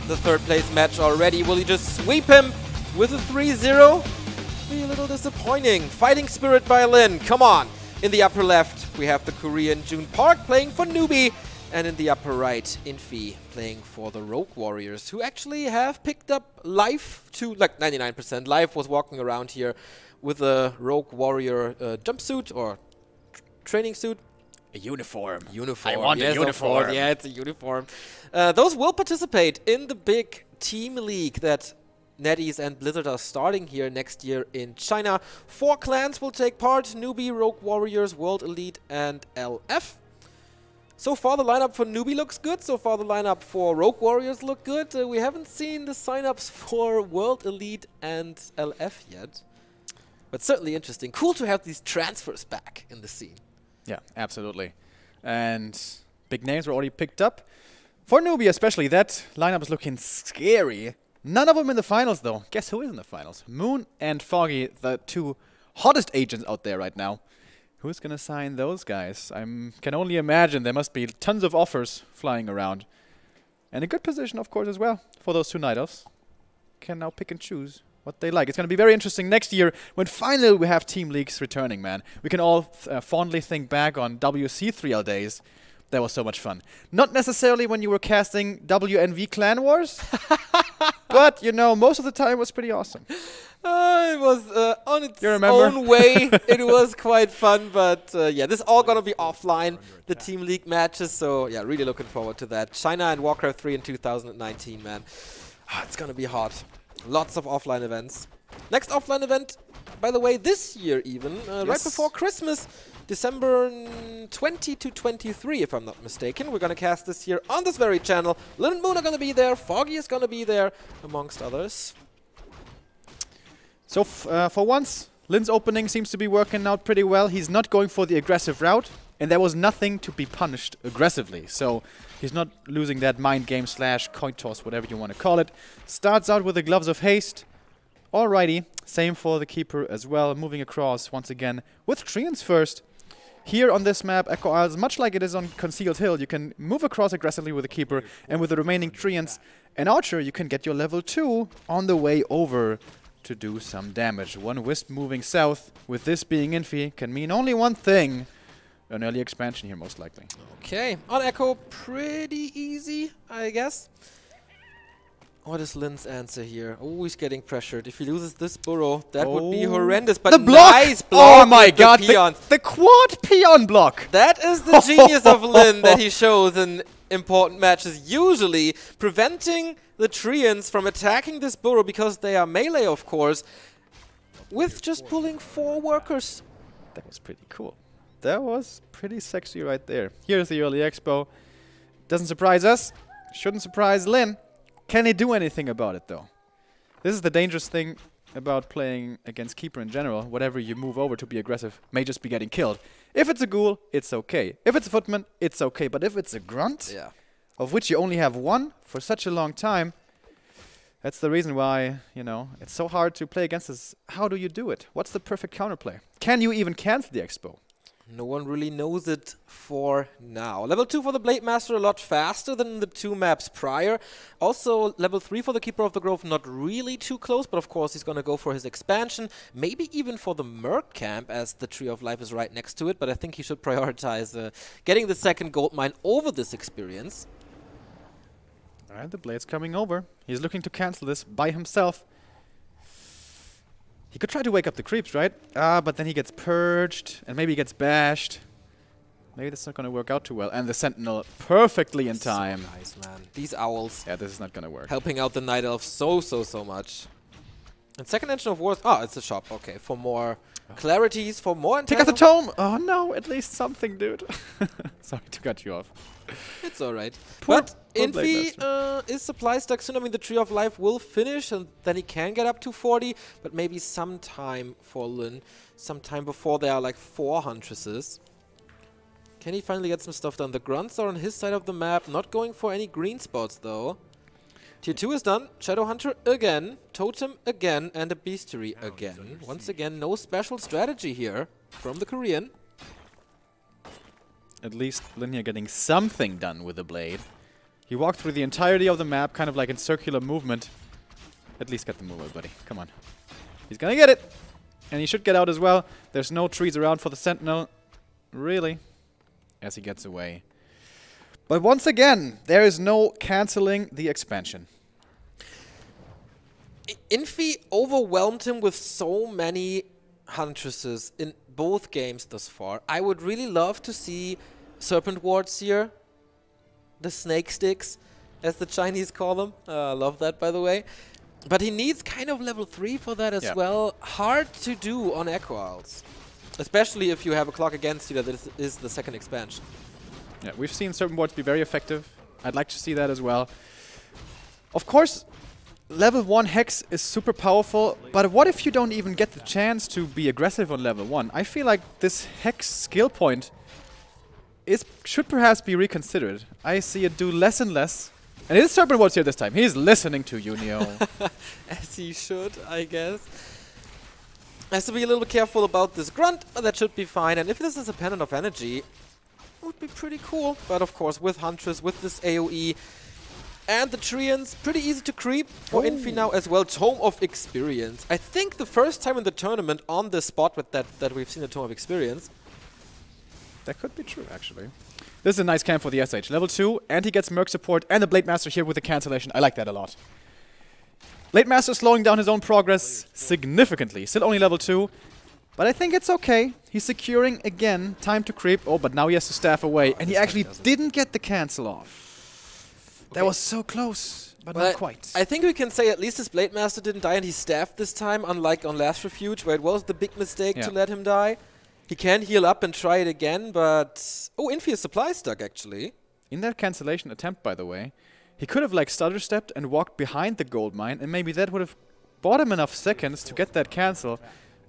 the third place match already? Will he just sweep him with a 3-0? Be a little disappointing. Fighting spirit by Lin, come on. In the upper left, we have the Korean June Park playing for Newbie, and in the upper right, Infi playing for the Rogue Warriors, who actually have picked up Life to like 99%. Life was walking around here with a Rogue Warrior jumpsuit or training suit. A uniform. Uniform. I want a uniform. Yeah, it's a uniform. Those will participate in the big team league that NetEase and Blizzard are starting here next year in China. 4 clans will take part: Newbie, Rogue Warriors, World Elite, and LF. So far the lineup for Newbie looks good. So far the lineup for Rogue Warriors look good. We haven't seen the signups for World Elite and LF yet. But certainly interesting. Cool to have these transfers back in the scene. Yeah, absolutely. And big names were already picked up. For Newbie especially, that lineup is looking scary. None of them in the finals, though. Guess who is in the finals? Moon and Foggy, the two hottest agents out there right now. Who's going to sign those guys? I can only imagine there must be tons of offers flying around. And a good position, of course, as well for those two Night Elves. Can now pick and choose what they like. It's going to be very interesting next year when finally we have Team Leagues returning, man. We can all fondly think back on WC3L days. That was so much fun. Not necessarily when you were casting WNV Clan Wars, but, you know, most of the time it was pretty awesome. It was on its own way. It was quite fun, but yeah, this is all going to be offline, the Team League matches. So, yeah, really looking forward to that. China and Warcraft 3 in 2019, man. It's going to be hot. Lots of offline events. Next offline event, by the way, this year even, right before Christmas, December 20 to 23, if I'm not mistaken. We're going to cast this year on this very channel. Lin and Moon are going to be there. Foggy is going to be there, amongst others. So for once, Lin's opening seems to be working out pretty well. He's not going for the aggressive route, and there was nothing to be punished aggressively. So he's not losing that mind game / coin toss, whatever you want to call it. Starts out with the Gloves of Haste. Alrighty, same for the Keeper as well. Moving across once again with Treants first. Here on this map, Echo Isles, much like it is on Concealed Hill, you can move across aggressively with the Keeper, and with the remaining Treants and Archer, you can get your level 2 on the way over to do some damage. One Wisp moving south, with this being Infi, can mean only one thing. An early expansion here, most likely. Okay, on Echo, pretty easy, I guess. What is Lin's answer here? Oh, he's getting pressured. If he loses this burrow, that would be horrendous. But the block! Nice block! Oh my god, the quad peon block! That is the genius of Lin that he shows in important matches. Usually preventing the Treants from attacking this burrow because they are melee, of course, with just pulling 4 workers. That was pretty cool. That was pretty sexy right there. Here's the early expo. Doesn't surprise us. Shouldn't surprise Lin. Can he do anything about it, though? This is the dangerous thing about playing against Keeper in general. Whatever you move over to be aggressive may just be getting killed. If it's a ghoul, it's okay. If it's a footman, it's okay. But if it's a grunt, of which you only have one for such a long time, that's the reason why, you know, it's so hard to play against this. How do you do it? What's the perfect counterplay? Can you even cancel the expo? No one really knows it for now. Level 2 for the Blade Master, a lot faster than the 2 maps prior. Also, level 3 for the Keeper of the Grove, not really too close, but of course he's going to go for his expansion. Maybe even for the Merc Camp, as the Tree of Life is right next to it, but I think he should prioritize getting the second gold mine over this experience. Alright, the Blade's coming over. He's looking to cancel this by himself. He could try to wake up the creeps, right? But then he gets purged, and maybe he gets bashed. Maybe that's not going to work out too well. And the Sentinel perfectly in time. So nice, man. These owls. Yeah, this is not going to work. Helping out the Night Elf so much. And second engine of wars. Oh, it's a shop. Okay, for more clarities, for more. Take out the tome. Oh no, at least something, dude. Sorry to cut you off. It's alright. But Infi is supply stuck soon. I mean, the Tree of Life will finish, and then he can get up to 40. But maybe some time for Lin. Sometime before there are like 4 Huntresses. Can he finally get some stuff done? The Grunts are on his side of the map. Not going for any green spots, though. Tier 2 is done. Shadow Hunter again. Totem again. And a Bestiary again. Once again, no special strategy here from the Korean. At least Lin here getting something done with the blade. He walked through the entirety of the map, kind of like in circular movement. At least get the move, buddy. Come on. He's gonna get it! And he should get out as well. There's no trees around for the Sentinel. Really. As he gets away. But once again, there is no cancelling the expansion. Infi overwhelmed him with so many Huntresses in both games thus far. I would really love to see Serpent Wards here. The snake sticks, as the Chinese call them. I love that, by the way. But he needs kind of level 3 for that as well. Hard to do on Echo Isles. Especially if you have a clock against you that is the second expansion. Yeah, we've seen Serpent Wards be very effective. I'd like to see that as well. Of course, level 1 Hex is super powerful, but what if you don't even get the chance to be aggressive on level 1? I feel like this Hex skill point should perhaps be reconsidered. I see it do less and less. And it is Serpent Wards here this time. He's listening to you, Neo. As he should, I guess. Has to be a little bit careful about this grunt, but that should be fine. And if this is a Pendant of Energy, it would be pretty cool. But of course, with Huntress, with this AoE, and the Treants, pretty easy to creep for Infi now as well. Tome of Experience. I think the first time in the tournament on this spot with that we've seen a Tome of Experience. That could be true, actually. This is a nice camp for the SH. Level 2, and he gets Merc support and the Blade Master here with the cancellation. I like that a lot. Blade Master slowing down his own progress significantly. Still only level 2, but I think it's okay. He's securing again. Time to creep. Oh, but now he has to staff away, and he actually didn't get the cancel off. That was so close, but not quite. I think we can say at least his Blade Master didn't die and he staffed this time, unlike on last Refuge, where it was the big mistake to let him die. He can heal up and try it again, but... Oh, Infi is supply stuck, actually. In that cancellation attempt, by the way, he could have, like, stutter-stepped and walked behind the gold mine, and maybe that would have bought him enough seconds to get that cancel.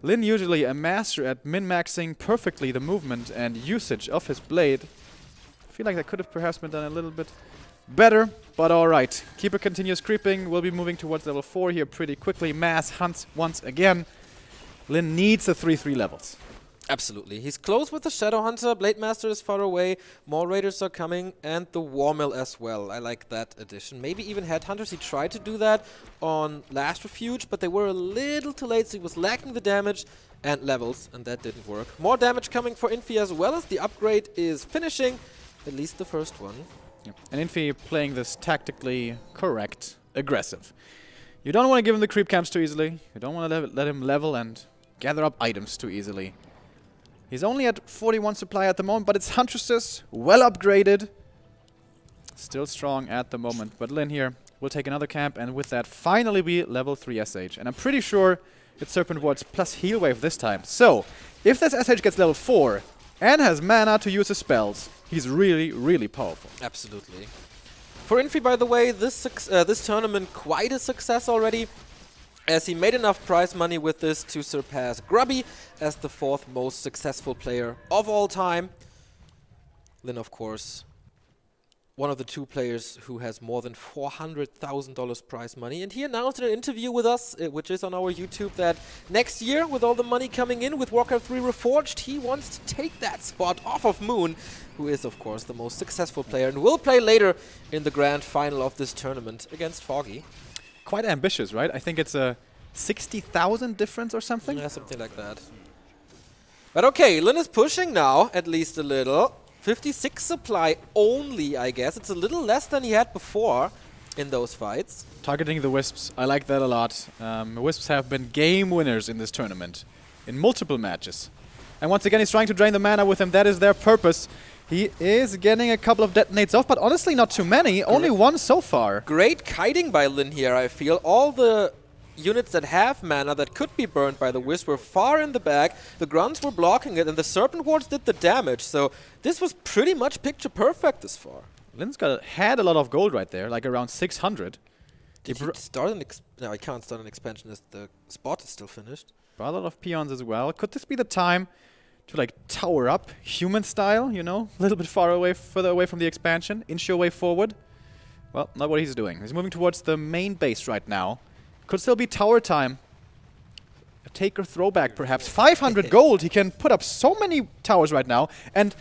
Lin, usually a master at min-maxing perfectly the movement and usage of his blade. I feel like that could have perhaps been done a little bit better, but alright. Keeper continues creeping. We'll be moving towards level 4 here pretty quickly. Mass hunts once again. Lin needs the 3-3 levels. Absolutely. He's close with the Shadow Hunter. Blade Master is far away. More Raiders are coming. And the War Mill as well. I like that addition. Maybe even Headhunters. He tried to do that on last Refuge, but they were a little too late, so he was lacking the damage and levels, and that didn't work. More damage coming for Infi as well, as the upgrade is finishing. At least the first one. Yep. And Infi playing this tactically correct, aggressive. You don't want to give him the creep camps too easily. You don't want to let him level and gather up items too easily. He's only at 41 supply at the moment, but it's Huntresses, well upgraded. Still strong at the moment, but Lin here will take another camp, and with that finally be level 3 SH. And I'm pretty sure it's Serpent Wards plus Heal Wave this time. So, if this SH gets level 4 and has mana to use his spells, he's really, really powerful. Absolutely. For Infi, by the way, this tournament quite a success already, as he made enough prize money with this to surpass Grubby as the 4th most successful player of all time. Lin, of course, one of the 2 players who has more than $400,000 prize money. And he announced in an interview with us, which is on our YouTube, that next year, with all the money coming in with Warcraft 3 Reforged, he wants to take that spot off of Moon, who is, of course, the most successful player and will play later in the grand final of this tournament against Foggy. Quite ambitious, right? I think it's a 60,000 difference or something? Yeah, something like that. But okay, Lin is pushing now, at least a little. 56 supply only, I guess. It's a little less than he had before in those fights. Targeting the Wisps, I like that a lot. Wisps have been game winners in this tournament in multiple matches. And once again, he's trying to drain the mana with him. That is their purpose. He is getting a couple of detonates off, but honestly not too many. Only one so far. Great kiting by Lin here, I feel. All the units that have mana that could be burned by the Wisp were far in the back. The Grunts were blocking it, and the Serpent Wards did the damage. So this was pretty much picture perfect this far. Lin's had a lot of gold right there, like around 600. Did he start an No, I can't start an expansion as the spot is still finished. Brought a lot of peons as well. Could this be the time to like tower up, human style, you know? A little bit further away from the expansion, inch your way forward. Well, not what he's doing. He's moving towards the main base right now. Could still be tower time. A taker throwback, perhaps. 500 gold. He can put up so many towers right now. And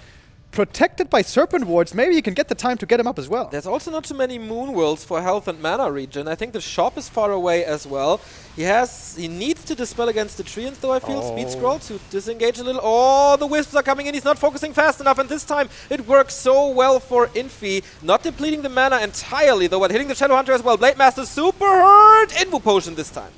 protected by Serpent Wards, maybe he can get the time to get him up as well. There's also not too many Moon Worlds for health and mana regen. I think the shop is far away as well. He needs to dispel against the Treants, though, I feel. Speed scroll to disengage a little. Oh, the Wisps are coming in. He's not focusing fast enough, and this time it works so well for Infi. Not depleting the mana entirely, though, but hitting the Shadow Hunter as well. Blade Master super hurt. Invo Potion this time.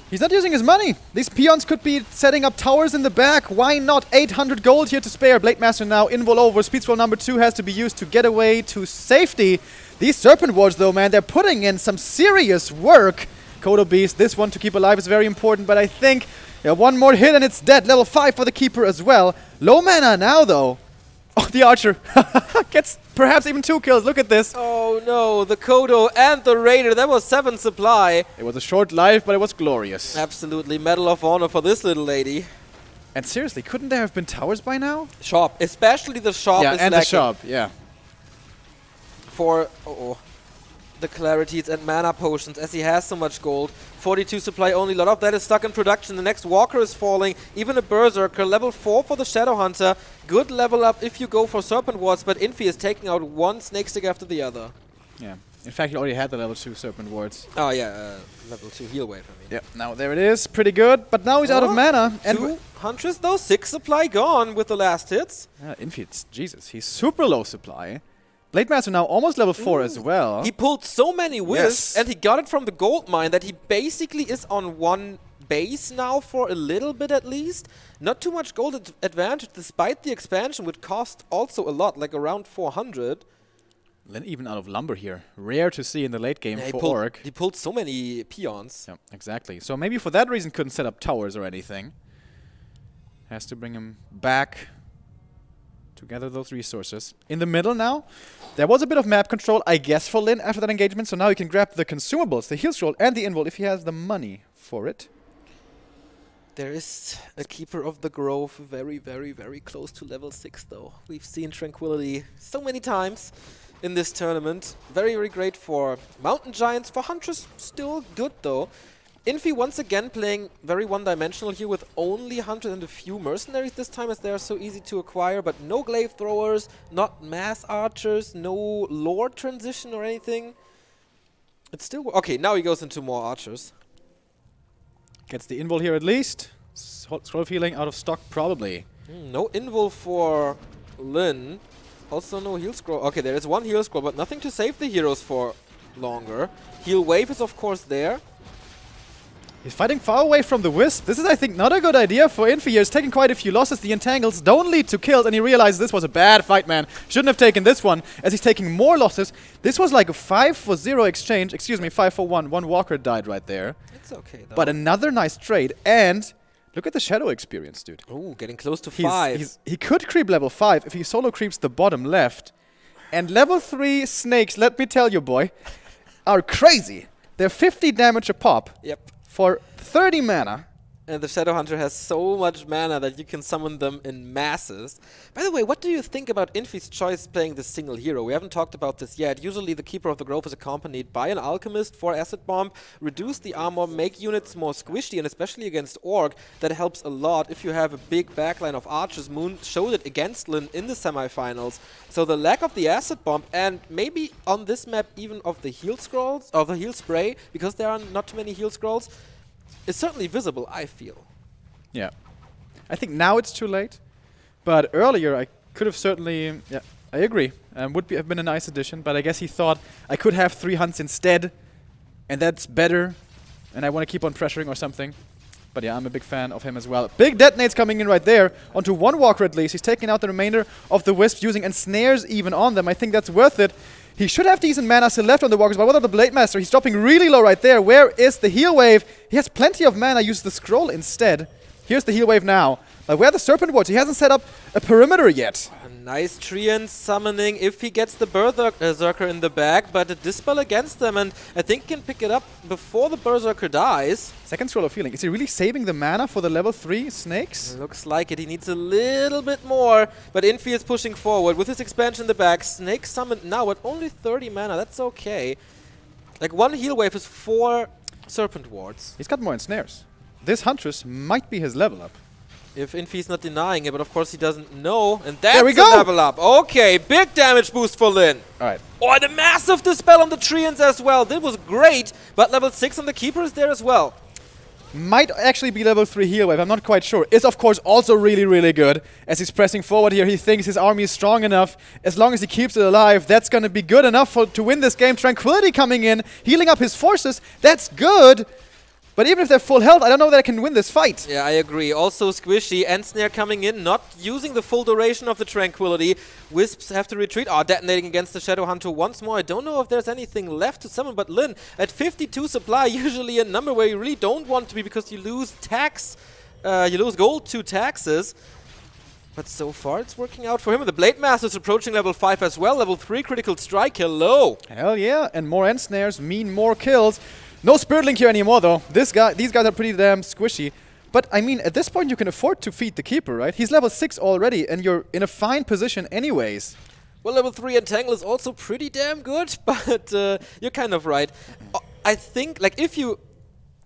He's not using his money. These peons could be setting up towers in the back. Why not? 800 gold here to spare. Blade Master now invul over. Speed scroll number 2 has to be used to get away to safety. These Serpent Wards, though, man, they're putting in some serious work. Kodo Beast, this one to keep alive is very important, but I think one more hit and it's dead. Level 5 for the Keeper as well. Low mana now, though. Oh, the Archer gets perhaps even 2 kills. Look at this. Oh, no. The Kodo and the Raider. That was 7 supply. It was a short life, but it was glorious. Absolutely. Medal of Honor for this little lady. And seriously, couldn't there have been towers by now? Shop, especially the shop is and lacking. the shop, yeah. For the clarities and mana potions, as he has so much gold. 42 supply only, a lot of that is stuck in production. The next walker is falling, even a berserker. Level 4 for the Shadow Hunter. Good level up if you go for Serpent Wards, but Infi is taking out one snake stick after the other. Yeah. In fact, he already had the level 2 Serpent Wards. Oh yeah, level 2 heal wave, I mean. Yep, now there it is. Pretty good, but now he's out of mana. And 2 Huntress though, 6 supply gone with the last hits. Infi, Jesus, he's super low supply. Blade Master now almost level 4 as well. He pulled so many wisps, and he got it from the gold mine that he basically is on one base now for a little bit at least. Not too much gold advantage despite the expansion, which cost also a lot, like around 400. Lin even out of lumber here. Rare to see in the late game for Orc. He pulled so many peons. Yeah, exactly. So maybe for that reason couldn't set up towers or anything. Has to bring him back to gather those resources. In the middle now, there was a bit of map control, I guess, for Lin after that engagement. So now he can grab the consumables, the heal scroll and the invul if he has the money for it. There is a Keeper of the Grove very, very, very close to level 6 though. We've seen Tranquility so many times in this tournament. Very, very great for Mountain Giants. For Huntress, still good though. Infi once again playing very one-dimensional here with only Huntress and a few Mercenaries this time, as they are so easy to acquire, but no Glaive Throwers, not Mass Archers, no Lord transition or anything. It's still... Okay, now he goes into more Archers. Gets the invul here at least. Scroll of Healing out of stock probably. No invul for Lin. Also no heal scroll. Okay, there is one heal scroll, but nothing to save the heroes for longer. Heal wave is of course there. He's fighting far away from the Wisp. This is, I think, not a good idea for Infi here. He's taking quite a few losses. The entangles don't lead to kills, and he realizes this was a bad fight, man. Shouldn't have taken this one, as he's taking more losses. This was like a 5-for-0 exchange. Excuse me, 5-for-1. One walker died right there. It's okay, though. But another nice trade, and look at the shadow experience, dude. Ooh, getting close to 5. He could creep level 5 if he solo creeps the bottom left. And level 3 snakes, let me tell you, boy, are crazy. They're 50 damage a pop. Yep. For 30 mana. And the Shadow Hunter has so much mana that you can summon them in masses. By the way, what do you think about Infi's choice playing this single hero? We haven't talked about this yet. Usually the Keeper of the Grove is accompanied by an Alchemist for Acid Bomb, reduce the armor, make units more squishy, and especially against Orc, that helps a lot if you have a big backline of Archers. Moon showed it against Lin in the semifinals. So the lack of the Acid Bomb, and maybe on this map even of the heal scrolls, or the heal spray, because there are not too many heal scrolls, is certainly visible, I feel. Yeah. I think now it's too late. But earlier I could have certainly... Yeah, I agree. Would have been a nice addition. But I guess he thought I could have 3 hunts instead. And that's better. And I want to keep on pressuring or something. But yeah, I'm a big fan of him as well. Big detonates coming in right there. Onto one walker at least. He's taking out the remainder of the Wisps, using ensnares even on them. I think that's worth it. He should have decent mana still left on the walkers, but what about the Blade Master? He's dropping really low right there. Where is the heal wave? He has plenty of mana, uses the scroll instead. Here's the heal wave now. But where are the Serpent Wards? He hasn't set up a perimeter yet. A nice Treant summoning if he gets the Berserker in the back, but a Dispel against them, and I think he can pick it up before the Berserker dies. Second Scroll of Healing. Is he really saving the mana for the level 3 snakes? Looks like it. He needs a little bit more, but Infi is pushing forward with his expansion in the back. Snake summoned now at only 30 mana. That's okay. Like, one heal wave is 4 Serpent Wards. He's got more ensnares. This Huntress might be his level up. If Infi's not denying it, but of course he doesn't know. And that's there we a go. level up. Okay, big damage boost for Lin. Alright. Oh, the massive Dispel on the Treants as well. That was great, but level 6 on the Keeper is there as well. Might actually be level 3 heal wave, I'm not quite sure. Is of course also really, really good. As he's pressing forward here, he thinks his army is strong enough. As long as he keeps it alive, that's gonna be good enough to win this game. Tranquility coming in, healing up his forces. That's good. But even if they're full health, I don't know that I can win this fight. Yeah, I agree. Also squishy, Ensnare coming in, not using the full duration of the Tranquility. Wisps have to retreat. Oh, detonating against the Shadow Hunter once more. I don't know if there's anything left to summon, but Lin, at 52 supply, usually a number where you really don't want to be because you lose tax, you lose gold to taxes. But so far, it's working out for him. And the Blade Master is approaching level 5 as well. Level 3 critical strike. Hello. Hell yeah. And more Ensnares mean more kills. No Spirit Link here anymore, though. These guys are pretty damn squishy. But, I mean, at this point you can afford to feed the keeper, right? He's level 6 already, and you're in a fine position anyways. Well, level 3 Entangle is also pretty damn good, but you're kind of right. I think, like, if you,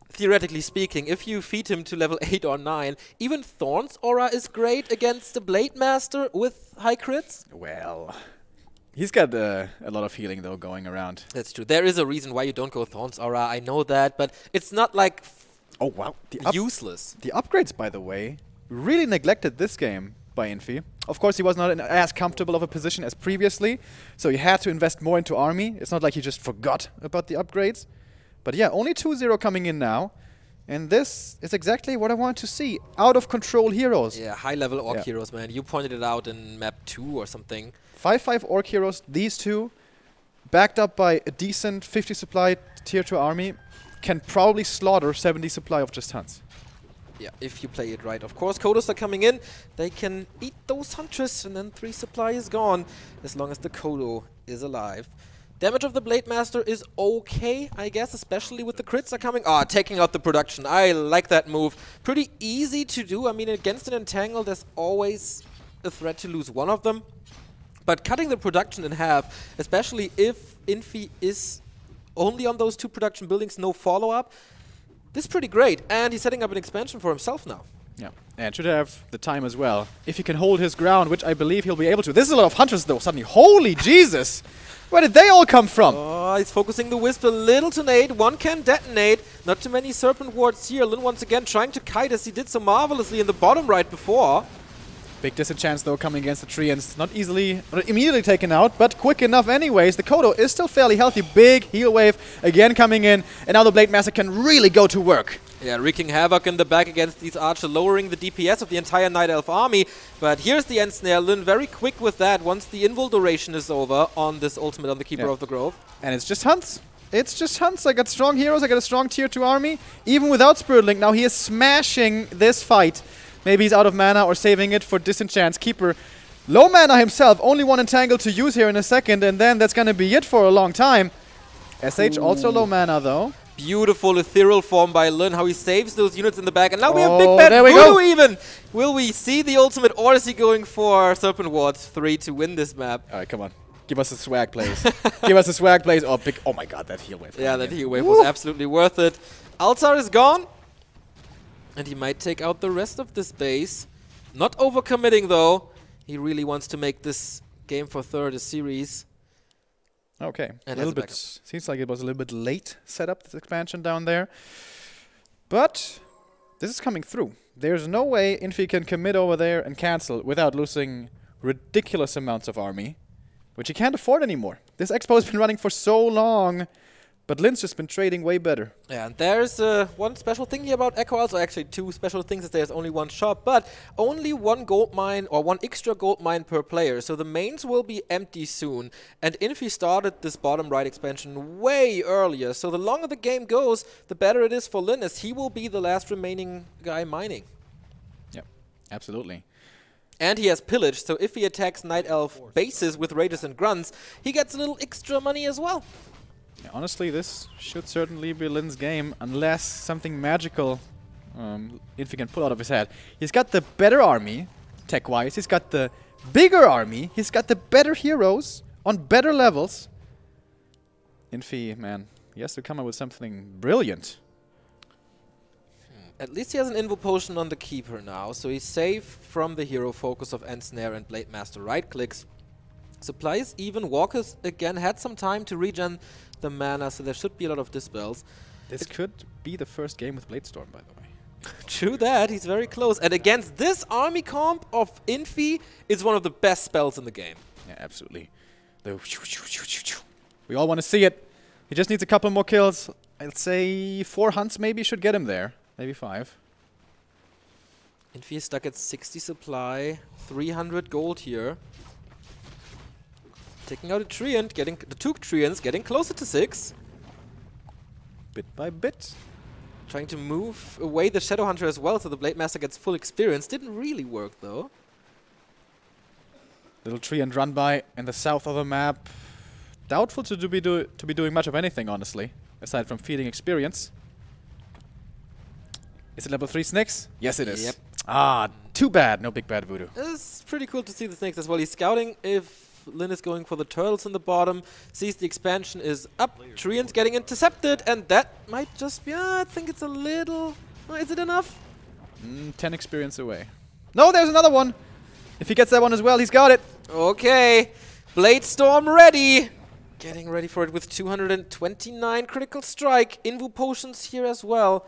theoretically speaking, if you feed him to level 8 or 9, even Thorn's Aura is great against the Blade Master with high crits. Well, he's got a lot of healing, though, going around. That's true. There is a reason why you don't go Thorn's Aura, I know that, but it's not like oh, wow. Useless. The upgrades, by the way, really neglected this game by Infi. Of course, he was not in as comfortable of a position as previously, so he had to invest more into army. It's not like he just forgot about the upgrades. But yeah, only 2-0 coming in now. And this is exactly what I want to see. Out of control heroes. Yeah, high level Orc heroes, man. You pointed it out in map 2 or something. 5-5 Orc heroes, these two, backed up by a decent 50 supply tier 2 army, can probably slaughter 70 supply of just Hunts. Yeah, if you play it right. Of course, Kodos are coming in. They can eat those Huntress, and then 3 supply is gone, as long as the Kodo is alive. Damage of the Blade Master is okay, I guess, especially with the crits are coming. Ah, taking out the production. I like that move. Pretty easy to do. I mean, against an Entangle, there's always a threat to lose one of them. But cutting the production in half, especially if Infi is only on those 2 production buildings, no follow-up, this is pretty great. And he's setting up an expansion for himself now. Yeah, and should have the time as well. If he can hold his ground, which I believe he'll be able to. This is a lot of Hunters, though, suddenly. Holy Jesus! Where did they all come from? Oh, he's focusing the Wisp a little to nade. One can detonate. Not too many Serpent Wards here. Lin once again trying to kite as he did so marvelously in the bottom right before. Big disadvantage, though, coming against the Treants. Not immediately taken out, but quick enough anyways. The Kodo is still fairly healthy. Big heal wave again coming in. And now the Blade Master can really go to work. Yeah, wreaking havoc in the back against these Archer, lowering the DPS of the entire Night Elf army. But here's the End Snare. Lin very quick with that once the invul duration is over on this ultimate on the Keeper of the Grove. And it's just Hunts. It's just Hunts. I got strong heroes. I got a strong tier 2 army. Even without Spirit Link, now he is smashing this fight. Maybe he's out of mana or saving it for Disenchant's Keeper. Low mana himself. Only 1 Entangle to use here in a second. And then that's going to be it for a long time. SH also low mana, though. Beautiful ethereal form by Lin, how he saves those units in the back. And now we have Big Bad Voodoo even! Will we see the ultimate, or is he going for Serpent Wards 3 to win this map? Alright, come on. Give us a swag, please. Give us a swag, please. Oh, big! Oh my god, that heal wave. Yeah, that heal wave was absolutely worth it. Altar is gone. And he might take out the rest of this base. Not overcommitting, though. He really wants to make this game for third a series. Okay, and a little bit. Seems like it was a little bit late set up, this expansion down there. But this is coming through. There's no way Infi can commit over there and cancel without losing ridiculous amounts of army, which he can't afford anymore. This expo has been running for so long, but Lin's just been trading way better. Yeah, and there's one special thing here about Echo also, actually 2 special things, is there's only 1 shop, but only 1 gold mine or 1 extra gold mine per player, so the mains will be empty soon. And Infi started this bottom right expansion way earlier, so the longer the game goes, the better it is for Lin, as he will be the last remaining guy mining. Yep, absolutely. And he has pillaged, so if he attacks Night Elf bases with Raiders and Grunts, he gets a little extra money as well. Yeah, honestly, this should certainly be Lin's game, unless something magical Infi can pull out of his head. He's got the better army, tech-wise. He's got the bigger army. He's got the better heroes on better levels. Infi, man, he has to come up with something brilliant. At least he has an invul potion on the Keeper now, so he's safe from the hero focus of End Snare and Blade Master right-clicks. Supplies even. Walkers again had some time to regen the mana, so there should be a lot of dispels. This could be the first game with Bladestorm, by the way. True that, he's very close. And against this army comp of Infi, it's one of the best spells in the game. Yeah, absolutely. We all want to see it. He just needs a couple more kills. I'd say 4 hunts maybe should get him there. Maybe 5. Infi is stuck at 60 supply, 300 gold here. Taking out a Treant, getting the 2 Treants, getting closer to 6. Bit by bit. Trying to move away the Shadow Hunter as well, so the Blade Master gets full experience. Didn't really work, though. Little Treant run by in the south of the map. Doubtful to be doing much of anything, honestly, aside from feeding experience. Is it level 3 snakes? Yes, it is. Yep. Ah, too bad. No big bad voodoo. It's pretty cool to see the snakes as well. He's scouting if Lin is going for the turtles in the bottom. Sees the expansion is up. Treant's getting intercepted, and that might just be... I think it's a little... is it enough? 10 experience away. No, there's another one. If he gets that one as well, he's got it. Okay. Blade Storm ready. Getting ready for it with 229 critical strike. Invu potions here as well.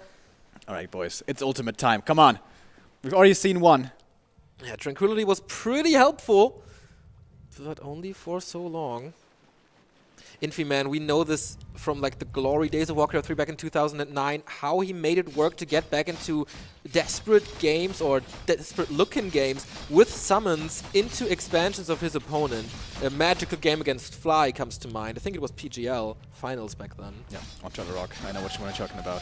All right, boys. It's ultimate time. Come on. We've already seen one. Yeah, Tranquility was pretty helpful, but only for so long. Infi, man, we know this from like the glory days of Warcraft 3 back in 2009, how he made it work to get back into desperate games or desperate-looking games with summons into expansions of his opponent. A magical game against Fly comes to mind. I think it was PGL finals back then. Yeah, on Turtle Rock. I know which one you're talking about.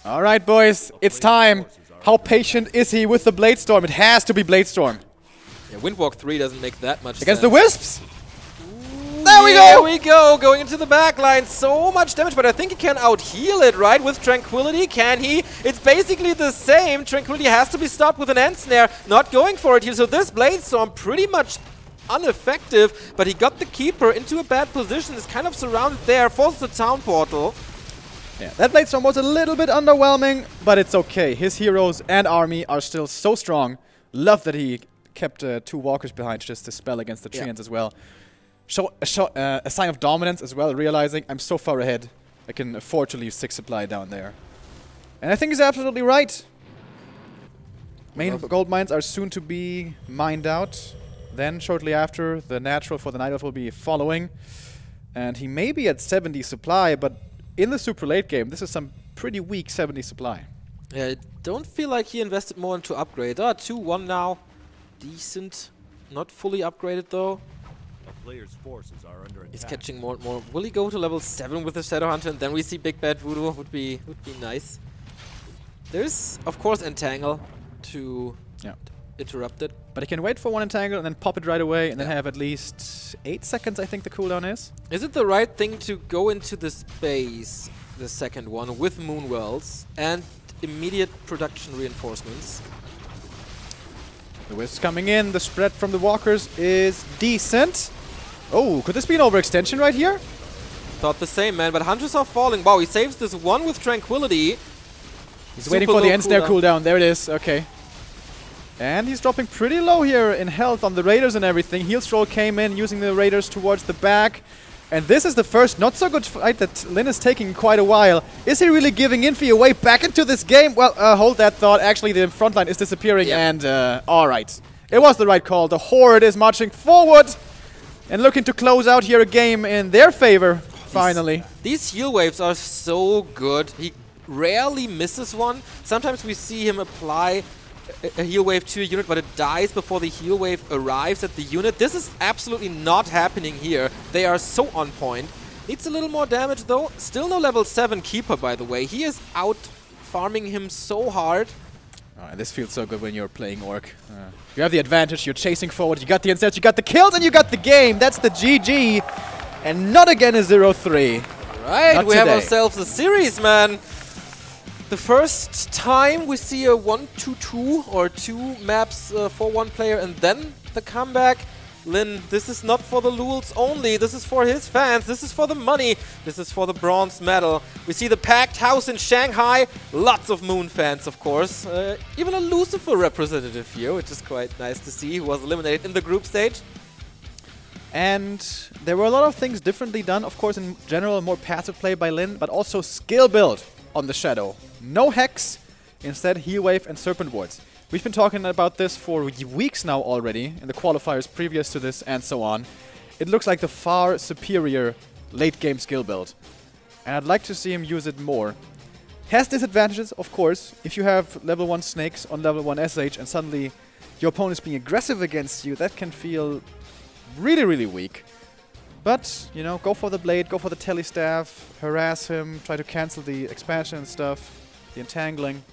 All right, boys, it's time. How patient is he with the Blade Storm? It has to be Blade Storm. Yeah, Windwalk 3 doesn't make that much sense. Against the Wisps? There we go! There we go, going into the back line. So much damage, but I think he can out-heal it, right? With Tranquility, can he? It's basically the same. Tranquility has to be stopped with an End Snare. Not going for it here, so this Blade Storm pretty much ineffective, but he got the Keeper into a bad position. Is kind of surrounded there, forces the Town Portal. Yeah, that Blade Storm was a little bit underwhelming, but it's okay. His heroes and army are still so strong. Love that he kept 2 walkers behind just to spell against the Treants as well. Show a sign of dominance as well, realizing I'm so far ahead, I can afford to leave 6 supply down there. And I think he's absolutely right. Main gold mines are soon to be mined out. Then, shortly after, the natural for the Night Elf will be following. And he may be at 70 supply, but in the super late game, this is some pretty weak 70 supply. Yeah, I don't feel like he invested more into upgrade. 2-1 now. Decent. Not fully upgraded though. Player's forces are under attack. He's catching more and more. Will he go to level 7 with the Shadowhunter and then we see Big Bad Voodoo? Would be nice. There's of course Entangle to interrupt it. But he can wait for one Entangle and then pop it right away and then have at least 8 seconds I think the cooldown is. Is it the right thing to go into the space, the second one, with Moonwells and immediate production reinforcements? The Wisps coming in, the spread from the walkers is decent. Oh, could this be an overextension right here? Thought the same, man, but Hunters are falling. Wow, he saves this one with Tranquility. He's waiting for the End Snare cooldown. There it is, okay. And he's dropping pretty low here in health on the Raiders and everything. Heal Stroll came in, using the Raiders towards the back. And this is the first not so good fight that Lin is taking in quite a while. Is he really giving Infi away back into this game? Well, hold that thought. Actually, the front line is disappearing and alright. It was the right call. The Horde is marching forward and looking to close out here a game in their favor, finally. These heal waves are so good. He rarely misses one. Sometimes we see him apply a heal wave to a unit, but it dies before the heal wave arrives at the unit. This is absolutely not happening here. They are so on point. Needs a little more damage though. Still no level 7 Keeper, by the way. He is out farming him so hard. This feels so good when you're playing Orc. You have the advantage, you're chasing forward, you got the inserts, you got the kills, and you got the game. That's the GG. And not again a 0-3. Right, we have ourselves a series, man. The first time we see a 1-2-2 or 2 maps for one player and then the comeback. Lin, this is not for the Lulz only. This is for his fans. This is for the money. This is for the bronze medal. We see the packed house in Shanghai. Lots of Moon fans, of course. Even a Lucifer representative here, which is quite nice to see, who was eliminated in the group stage. And there were a lot of things differently done. Of course, in general, more passive play by Lin, but also skill build on the Shadow. No Hex, instead Heal Wave and Serpent Wards. We've been talking about this for weeks now already, in the qualifiers previous to this and so on. It looks like the far superior late game skill build. And I'd like to see him use it more. Has disadvantages, of course. If you have level 1 snakes on level 1 SH and suddenly your opponent is being aggressive against you, that can feel really, really weak. But, you know, go for the blade, go for the telestaff, harass him, try to cancel the expansion and stuff, the entangling.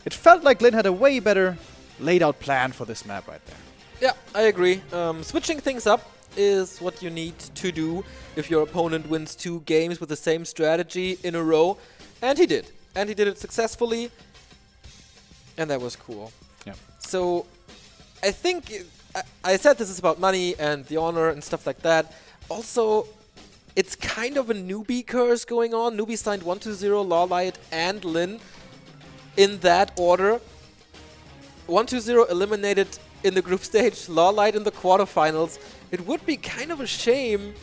It felt like Lin had a way better laid out plan for this map right there. Yeah, I agree. Switching things up is what you need to do if your opponent wins 2 games with the same strategy in a row. And he did. and he did it successfully, and that was cool. Yeah. So I think I said this is about money and the honor and stuff like that. Also, it's kind of a newbie curse going on. Newbie signed 1-2-0, Lawlight, and Lin in that order. 1-2-0 eliminated in the group stage, Lawlight in the quarterfinals. It would be kind of a shame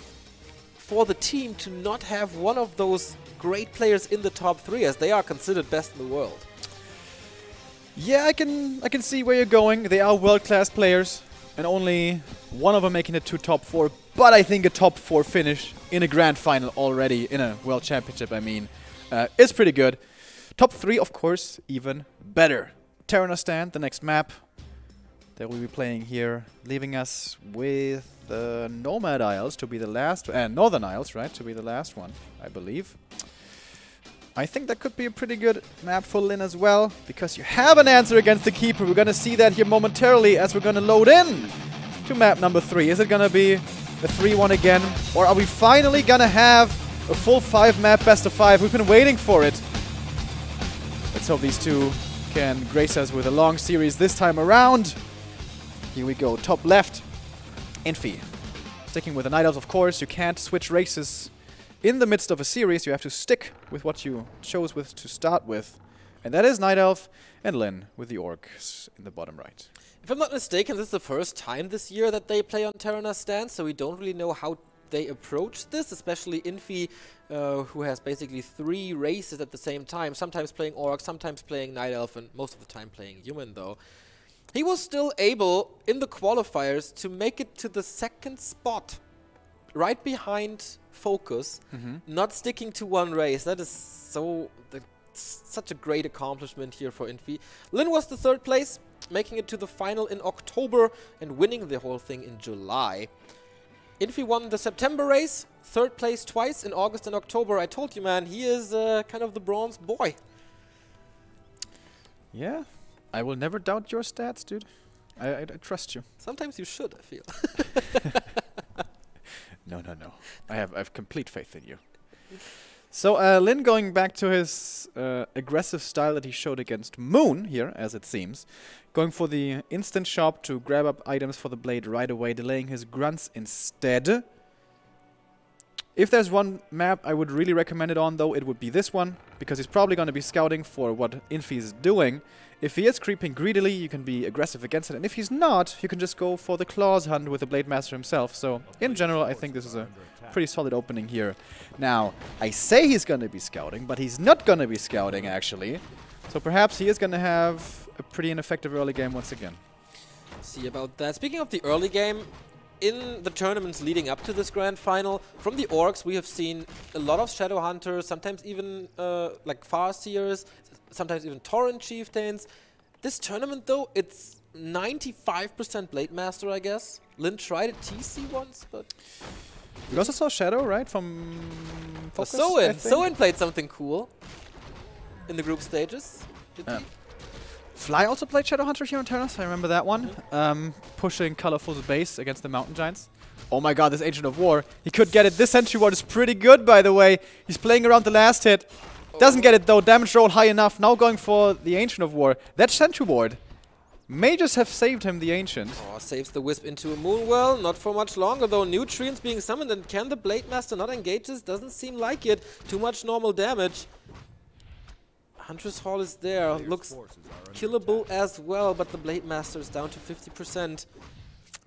for the team to not have one of those great players in the top 3, as they are considered best in the world. Yeah, I can see where you're going. They are world-class players, and only one of them making it to top 4. But I think a top 4 finish in a grand final already, in a world championship, I mean, is pretty good. Top 3, of course, even better. Terraner Stand, the next map that we'll be playing here, leaving us with Nomad Isles to be the last, Northern Isles, right, to be the last one, I believe. I think that could be a pretty good map for Lin as well, because you have an answer against the Keeper. We're going to see that here momentarily as we're going to load in to map number 3. Is it going to be a 3-1 again, or are we finally going to have a full 5-map best of 5? We've been waiting for it. Let's hope these two can grace us with a long series this time around. Here we go, top left, Infi. Sticking with the Night Elves, of course. You can't switch races in the midst of a series. You have to stick with what you chose with to start with. And that is Night Elf and Lin with the Orcs in the bottom right. If I'm not mistaken, this is the first time this year that they play on Terraner Stand, so we don't really know how they approach this, especially Infi, who has basically 3 races at the same time, sometimes playing Orc, sometimes playing Night Elf, and most of the time playing Human, though. He was still able, in the qualifiers, to make it to the 2nd spot, right behind Focus, not sticking to one race. That is such a great accomplishment here for Infi. Lin was the 3rd place, making it to the final in October and winning the whole thing in July. Infi won the September race, 3rd place twice in August and October. I told you, man, he is kind of the bronze boy. Yeah, I will never doubt your stats, dude. I trust you. Sometimes you should, I feel. No. I have complete faith in you. So Lin going back to his aggressive style that he showed against Moon here, as it seems. Going for the instant shop to grab up items for the blade right away, delaying his grunts instead. If there's one map I would really recommend it on, though, it would be this one, because he's probably going to be scouting for what Infi is doing. If he is creeping greedily, you can be aggressive against it, and if he's not, you can just go for the claws hunt with the Blade Master himself. So, in general, I think this is a pretty solid opening here. Now, I say he's going to be scouting, but he's not going to be scouting, actually. So perhaps he is going to have a pretty ineffective early game once again. See about that. Speaking of the early game, in the tournaments leading up to this grand final, from the Orcs we have seen a lot of Shadowhunters, sometimes even like Farseers, sometimes even Torrent Chieftains. This tournament though, it's 95% Blade Master, I guess. Lin tried a TC once, but... We also saw Shadow, right, from Focus, Soin played something cool in the group stages. Did he? Fly also played Shadowhunter here on Terrace, I remember that one. Pushing Colorful's base against the Mountain Giants. Oh my god, this Ancient of War. He could get it. This Sentry Ward is pretty good, by the way. He's playing around the last hit. Doesn't get it though, damage roll high enough. Now going for the Ancient of War. That Sentry Ward may just have saved him the Ancient. Oh, saves the Wisp into a Moonwell. Not for much longer though. Nutrients being summoned, and can the Blade Master not engage this? Doesn't seem like it. Too much normal damage. Hunter's Hall is there, looks killable as well, but the Blade Master is down to 50%.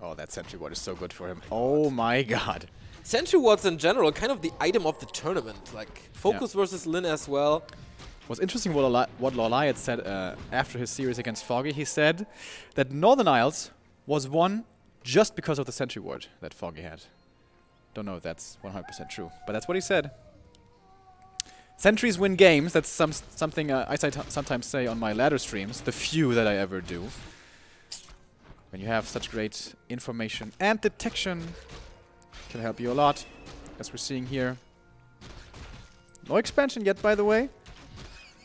Oh, that Sentry Ward is so good for him. Oh my god. Sentry Wards in general, kind of the item of the tournament. Like, Focus versus Lin as well. What's interesting what Lawlight said after his series against Foggy, he said that Northern Isles was won just because of the Sentry Ward that Foggy had. Don't know if that's 100% true, but that's what he said. Sentries win games. That's something I sometimes say on my ladder streams, the few that I ever do. When you have such great information and detection, can help you a lot, as we're seeing here. No expansion yet, by the way.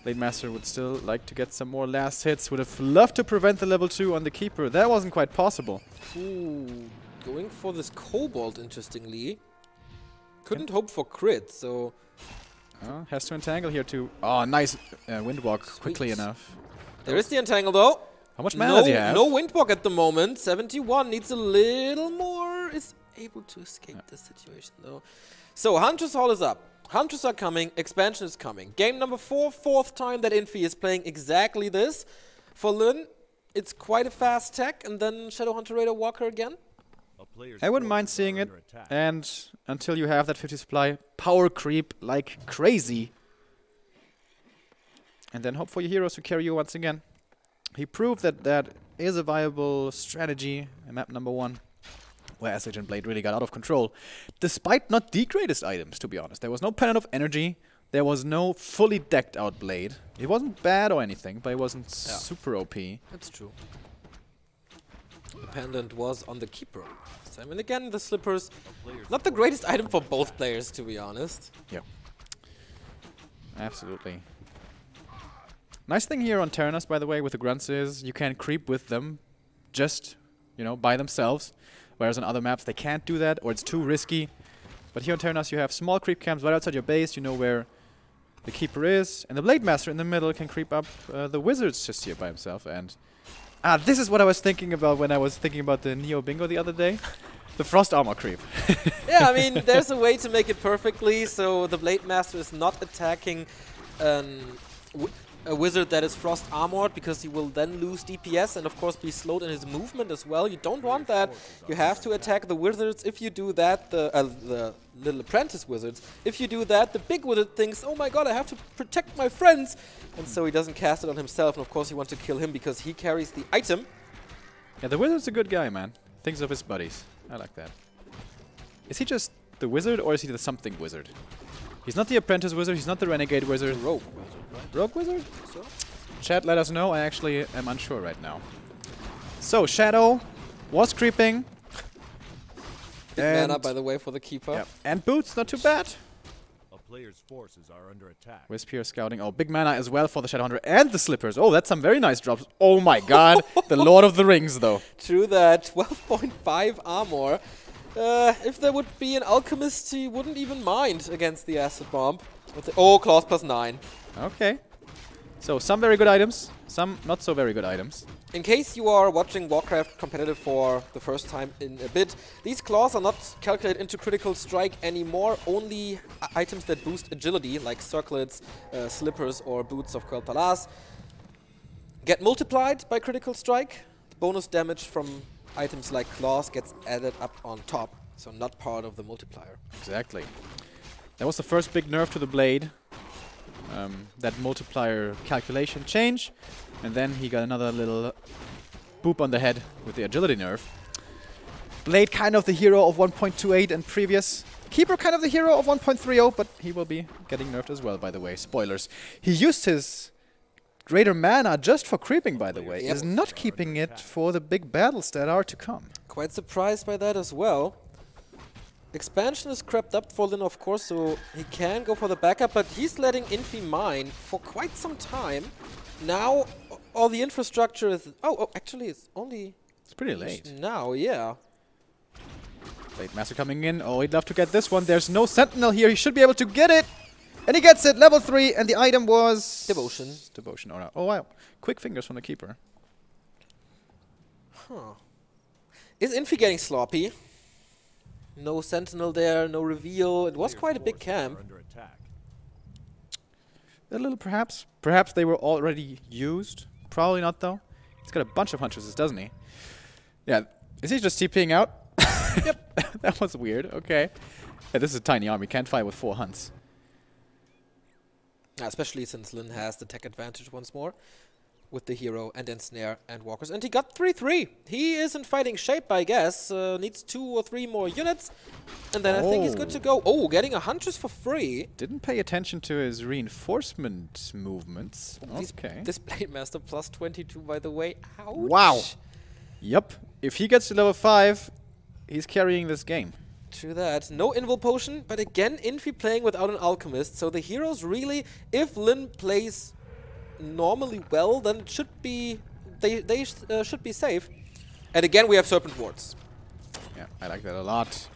Blade Master would still like to get some more last hits. Would have loved to prevent the level 2 on the Keeper. That wasn't quite possible. Ooh, going for this Cobalt, interestingly. Couldn't hope for crit, so... Has to entangle here too. Oh, nice windwalk quickly enough. There is the entangle though. How much mana does he have? No windwalk at the moment. 71 needs a little more. Is able to escape this situation though. So Huntress Hall is up. Hunters are coming. Expansion is coming. Game number 4, fourth time that Infi is playing exactly this. For Lin, it's quite a fast tech, and then Shadowhunter Raider Walker again. I wouldn't mind seeing it, and until you have that 50 supply, power creep like crazy. And then hope for your heroes to carry you once again. He proved that that is a viable strategy in map number 1, where Ascent Blade really got out of control. Despite not the greatest items, to be honest. There was no Pendant of Energy, there was no fully decked out Blade. It wasn't bad or anything, but it wasn't super OP. That's true. The Pendant was on the Keeper. I mean, again, the Slippers, not the greatest item for both players, to be honest. Yeah. Absolutely. Nice thing here on Terranos, by the way, with the grunts is you can creep with them just, you know, by themselves. Whereas on other maps they can't do that, or it's too risky. But here on Terranos you have small creep camps right outside your base, you know where the Keeper is. And the Blade Master in the middle can creep up the Wizards just here by himself. And this is what I was thinking about when I was thinking about the Neo Bingo the other day. The Frost Armor creep. Yeah, I mean, there's a way to make it perfectly, so the Blade Master is not attacking a wizard that is frost armored, because he will then lose DPS and of course be slowed in his movement as well. You don't want that. You have to attack the wizards. If you do that, the little apprentice wizards, if you do that, the big wizard thinks, oh my god, I have to protect my friends, and so he doesn't cast it on himself, and of course he wants to kill him because he carries the item. Yeah, the wizard's a good guy, man. Thinks of his buddies. I like that. Is he just the wizard, or is he the something wizard? He's not the apprentice wizard, he's not the renegade wizard. Rogue wizard, right? Rogue wizard? So? Chat, let us know. I actually am unsure right now. So, Shadow was creeping. Big mana, by the way, for the Keeper. Yep. And boots, not too bad. A player's forces are under attack. Wisp here scouting. Oh, big mana as well for the Shadowhunter and the Slippers. Oh, that's some very nice drops. Oh my god. The Lord of the Rings, though. True that. 12.5 armor. If there would be an Alchemist, he wouldn't even mind against the Acid Bomb. Claws +9. Okay. So, some very good items, some not so very good items. In case you are watching Warcraft competitive for the first time in a bit, these claws are not calculated into critical strike anymore. Only items that boost agility, like circlets, slippers, or boots of Quel'Thalas, get multiplied by critical strike. The bonus damage from items like claws gets added up on top, so not part of the multiplier. Exactly. That was the first big nerf to the Blade. That multiplier calculation change, and then he got another little boop on the head with the agility nerf. Blade kind of the hero of 1.28 and previous. Keeper kind of the hero of 1.30, but he will be getting nerfed as well, by the way. Spoilers. He used his greater mana just for creeping, by the way. Is not keeping it for the big battles that are to come. Quite surprised by that as well. Expansion is crept up for Lin, of course, so he can go for the backup, but he's letting Infi mine for quite some time. Now, all the infrastructure is... actually, it's only... It's pretty late. Now, yeah. Blade Master coming in. Oh, he'd love to get this one. There's no Sentinel here. He should be able to get it. And he gets it, level 3, and the item was... Devotion. Devotion, oh, no. Oh, wow. Quick fingers from the Keeper. Huh. Is Infi getting sloppy? No Sentinel there, no reveal. It was quite a big camp. A little, perhaps. Perhaps they were already used. Probably not, though. He's got a bunch of Huntresses, doesn't he? Yeah. Is he just TPing out? Yep. That was weird. Okay. Yeah, this is a tiny army. Can't fight with 4 Hunts. Especially since Lin has the tech advantage once more with the hero and ensnare and walkers. And he got 3-3. He is in fighting shape, I guess. Needs 2 or 3 more units. And then I think he's good to go. Oh, getting a Huntress for free. Didn't pay attention to his reinforcement movements. Okay. This Blade Master plus 22, by the way. Ouch. Wow. Yep. If he gets to level 5, he's carrying this game. True that. No Invul Potion, but again, Infi playing without an Alchemist. So the heroes really, if Lin plays normally well, then it should be they should be safe. And again, we have Serpent Wards. Yeah, I like that a lot.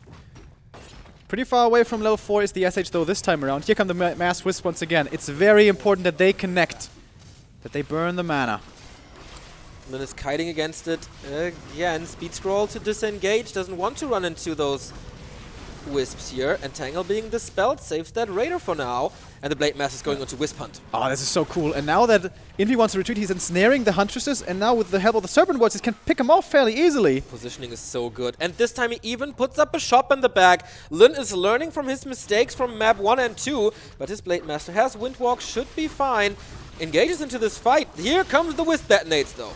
Pretty far away from level 4 is the SH though this time around. Here come the Mass Wisp once again. It's very important that they connect, that they burn the mana. Lin is kiting against it again. Speed scroll to disengage. Doesn't want to run into those wisps here. Entangle being dispelled saves that Raider for now. And the Blade Master is going on to Wisp Hunt. Oh, this is so cool. And now that Infi wants to retreat, he's ensnaring the Huntresses. And now with the help of the Serpent Wards, he can pick them off fairly easily. Positioning is so good. And this time he even puts up a shop in the back. Lin is learning from his mistakes from map 1 and 2. But his Blade Master has Windwalk, should be fine. Engages into this fight. Here comes the Wisp detonates though.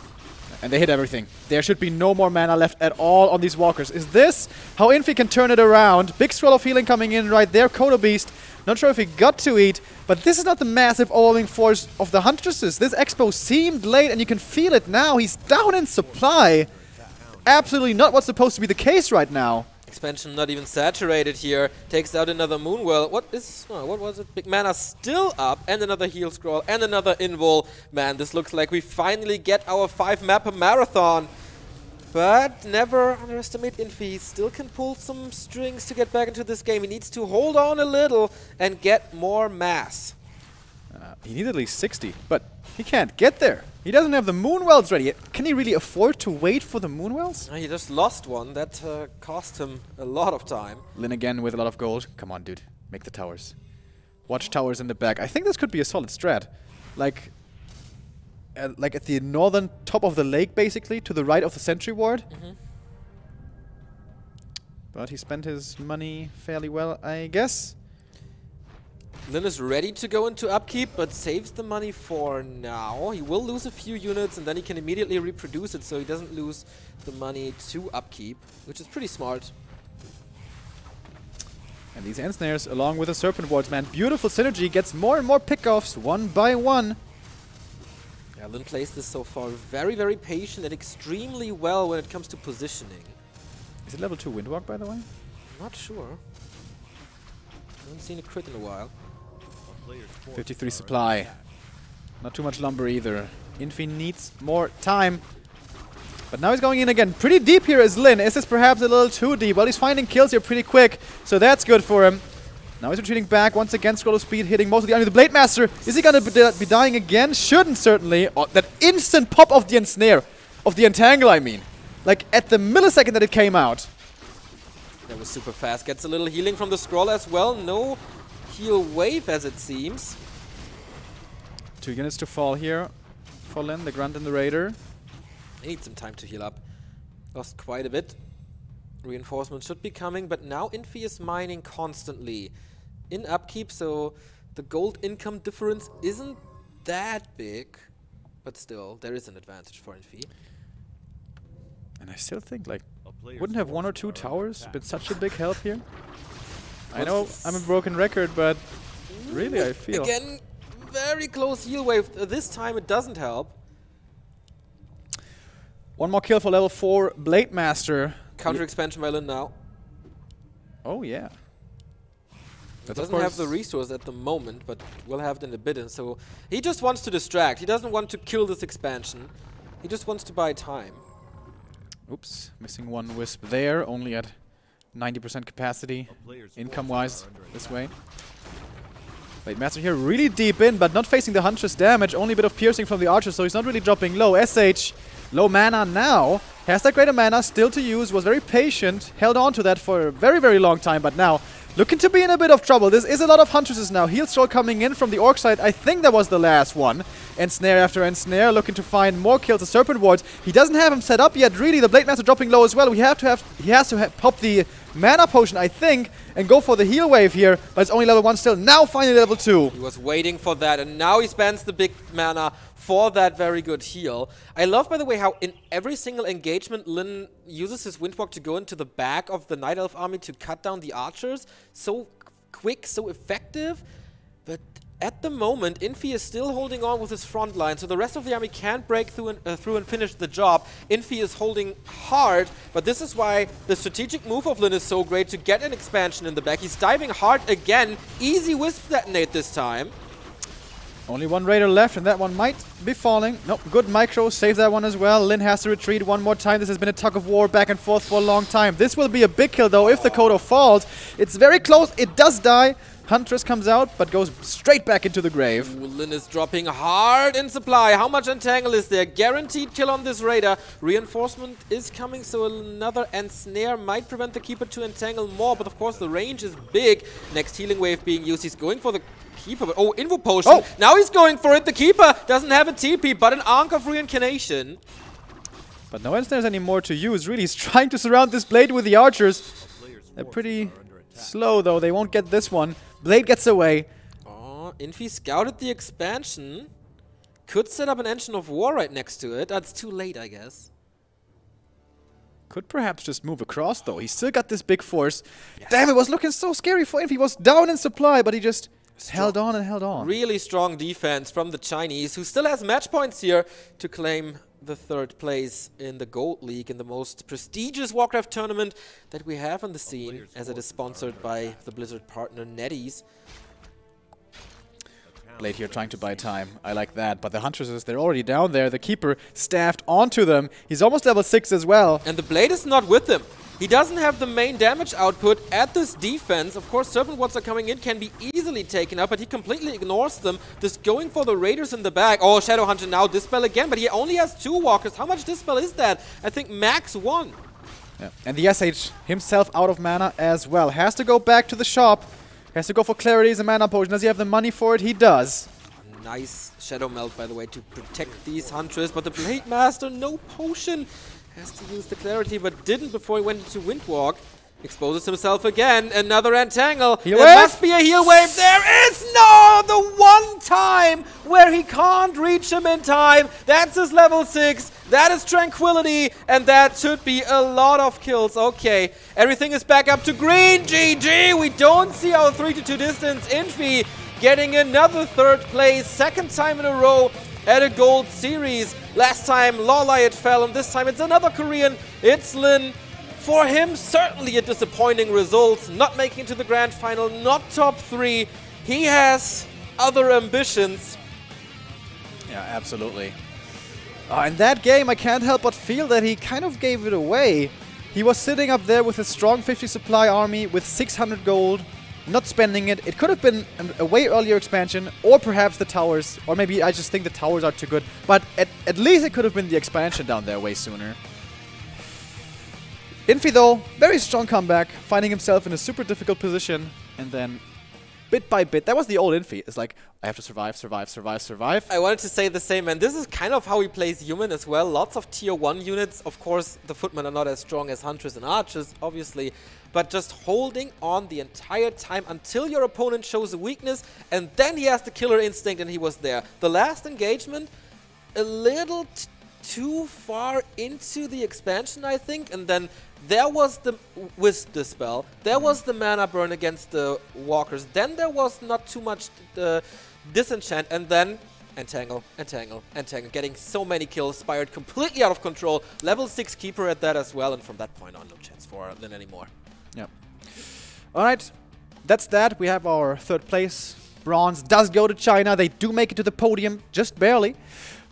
And they hit everything. There should be no more mana left at all on these walkers. Is this how Infi can turn it around? Big scroll of healing coming in right there. Kodo Beast. Not sure if he got to eat, but this is not the massive overwhelming force of the Huntresses. This expo seemed late, and you can feel it now. He's down in supply. Absolutely not what's supposed to be the case right now. Expansion not even saturated here. Takes out another Moonwell. What was it? Big mana still up. And another heal scroll. And another invul. Man, this looks like we finally get our 5-map marathon. But never underestimate Infi. He still can pull some strings to get back into this game. He needs to hold on a little and get more mass. He needs at least 60, but he can't get there. He doesn't have the Moonwells ready. Can he really afford to wait for the Moonwells? He just lost one. That cost him a lot of time. Lin again with a lot of gold. Come on, dude. Make the towers. Watch towers in the back. I think this could be a solid strat. Like at the northern top of the lake, basically, to the right of the sentry ward. But he spent his money fairly well, I guess. Lin is ready to go into upkeep, but saves the money for now. He will lose a few units, and then he can immediately reproduce it, so he doesn't lose the money to upkeep, which is pretty smart. And these ensnares, along with the Serpent Wards, man, beautiful synergy, gets more and more pickoffs, one by one. Yeah, Lin plays this so far very, very patient and extremely well when it comes to positioning. Is it level 2 Windwalk, by the way? Not sure. Haven't seen a crit in a while. 53 supply. Not too much lumber either. Infi needs more time. But now he's going in again. Pretty deep here is Lin. Is this perhaps a little too deep? Well, he's finding kills here pretty quick, so that's good for him. Now he's retreating back once again. Scroll of speed hitting most of the enemy. The Blade Master, is he going to be dying again? Shouldn't, certainly. Oh, that instant pop of the ensnare. Of the entangle, I mean. Like at the millisecond that it came out. That was super fast. Gets a little healing from the scroll as well. No heal wave as it seems. 2 units to fall here for Lin, the Grunt and the Raider. They need some time to heal up. Lost quite a bit. Reinforcements should be coming, but now Infi is mining constantly in upkeep, so the gold income difference isn't that big, but still, there is an advantage for Infi. And I still think, like, wouldn't have 1 or 2 towers been such a big help here? I know I'm a broken record, but really I feel... Again, very close heal wave. This time it doesn't help. 1 more kill for level 4 Blade Master. Counter expansion by Lin now. Oh yeah. He doesn't have the resource at the moment, but will have it in a bit. And so he just wants to distract. He doesn't want to kill this expansion. He just wants to buy time. Oops, missing 1 wisp there, only at 90% capacity, income-wise, this way. Blade Master here really deep in, but not facing the Huntress damage, only a bit of piercing from the Archer, so he's not really dropping low. SH, low mana now, has that greater mana still to use, was very patient, held on to that for a very, very long time, but now looking to be in a bit of trouble. This is a lot of Huntresses now. Heal Scroll coming in from the Orc side. I think that was the last one. Ensnare after Ensnare, looking to find more kills. The Serpent Wards. He doesn't have him set up yet, really. The Blade Master dropping low as well. He has to pop the mana potion, I think, and go for the heal wave here. But it's only level 1 still. Now finally level 2. He was waiting for that, and now he spends the big mana for that very good heal. I love, by the way, how in every single engagement, Lin uses his Windwalk to go into the back of the Night Elf army to cut down the archers. So quick, so effective. But at the moment, Infi is still holding on with his front line, so the rest of the army can't break through and finish the job. Infi is holding hard, but this is why the strategic move of Lin is so great, to get an expansion in the back. He's diving hard again. Easy Wisp detonate this time. Only one Raider left, and that one might be falling. Nope, good micro, save that one as well. Lin has to retreat one more time. This has been a tug of war back and forth for a long time. This will be a big kill, though, if the Kodo falls. It's very close. It does die. Huntress comes out, but goes straight back into the grave. Ooh, Lin is dropping hard in supply. How much Entangle is there? Guaranteed kill on this Raider. Reinforcement is coming, so another Ensnare might prevent the Keeper to entangle more, but of course the range is big. Next healing wave being used. He's going for the Keeper, but oh, Invo Potion. Oh. Now he's going for it. The Keeper doesn't have a TP, but an Ankh of Reincarnation. But no Ensnares anymore to use. Really, he's trying to surround this Blade with the archers. They're pretty slow, though. They won't get this one. Blade gets away. Oh, Infi scouted the expansion. Could set up an Engine of War right next to it. That's too late, I guess. Could perhaps just move across, though. He's still got this big force. Yes. Damn, it was looking so scary for Infi. He was down in supply, but he just held on and held on. Really strong defense from the Chinese, who still has match points here to claim the 3rd place in the Gold League, in the most prestigious Warcraft tournament that we have on the scene, as it is sponsored by the Blizzard partner NetEase. Blade here trying to buy time. I like that. But the Huntresses, they're already down there. The Keeper staffed onto them. He's almost level 6 as well. And the Blade is not with him. He doesn't have the main damage output at this defense. Of course, Serpent Wards are coming in, can be easily taken out, but he completely ignores them. Just going for the Raiders in the back. Oh, Shadowhunter now Dispel again, but he only has 2 walkers. How much Dispel is that? I think max 1. Yeah. And the SH himself out of mana as well. Has to go back to the shop. Has to go for Clarity as a mana potion. Does he have the money for it? He does. Nice Shadow Melt, by the way, to protect these Hunters, but the Blade Master, no potion. Has to use the Clarity, but didn't before he went into Windwalk. Exposes himself again. Another Entangle. Heal there must be a heal wave. There is no! The one time where he can't reach him in time. That's his level 6. That is Tranquility. And that should be a lot of kills. Okay. Everything is back up to green. GG. We don't see our 3-2 distance. Infi getting another 3rd place. 2nd time in a row at a Gold Series. Last time Lawliot fell, and this time it's another Korean. It's Lin. For him, certainly a disappointing result. Not making it to the grand final, not top 3. He has other ambitions. Yeah, absolutely. In that game, I can't help but feel that he kind of gave it away. He was sitting up there with a strong 50 supply army with 600 gold. Not spending it. It could have been a way earlier expansion, or perhaps the towers, or maybe I just think the towers are too good. But at least it could have been the expansion down there way sooner. Infi, though, very strong comeback, finding himself in a super difficult position, and then bit by bit, that was the old Infi. It's like, I have to survive, survive, survive, survive. I wanted to say the same, and this is kind of how he plays human as well. Lots of tier 1 units. Of course, the Footmen are not as strong as Hunters and Archers, obviously, but just holding on the entire time until your opponent shows a weakness, and then he has the killer instinct, and he was there. The last engagement, a little too far into the expansion, I think, and then there was the Wisp Dispel, there was the mana burn against the Walkers, then there was not too much Disenchant, and then Entangle, Entangle, Entangle, getting so many kills, Spired completely out of control, level 6 Keeper at that as well, and from that point on, no chance for Lin anymore. Yep. Alright, that's that. We have our 3rd place. Bronze does go to China. They do make it to the podium, just barely,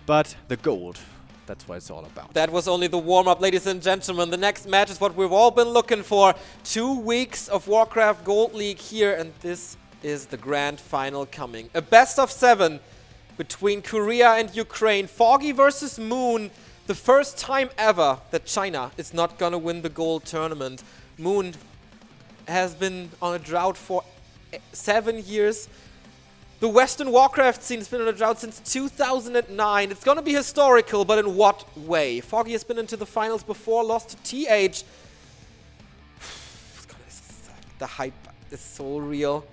but the gold, that's what it's all about. That was only the warm-up, ladies and gentlemen. The next match is what we've all been looking for. 2 weeks of Warcraft Gold League here, and this is the grand final coming. A best of 7 between Korea and Ukraine. Foggy versus Moon. The first time ever that China is not gonna win the gold tournament. Moon has been on a drought for 7 years. The Western Warcraft scene has been on a drought since 2009. It's going to be historical, but in what way? Foggy has been into the finals before, lost to TH. The hype is so real.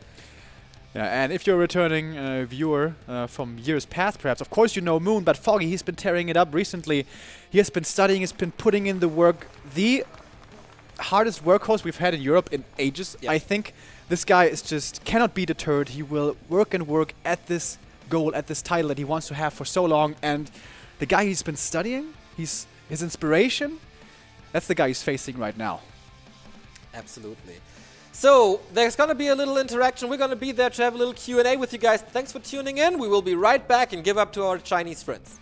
Yeah, and if you're a returning viewer from years past, perhaps, of course you know Moon, but Foggy, he's been tearing it up recently. He has been studying, he's been putting in the work. The hardest workhorse we've had in Europe in ages, I think. This guy is just cannot be deterred. He will work and work at this goal, at this title that he wants to have for so long. And the guy he's been studying, his inspiration, that's the guy he's facing right now. Absolutely. So there's going to be a little interaction. We're going to be there to have a little Q&A with you guys. Thanks for tuning in. We will be right back and give up to our Chinese friends.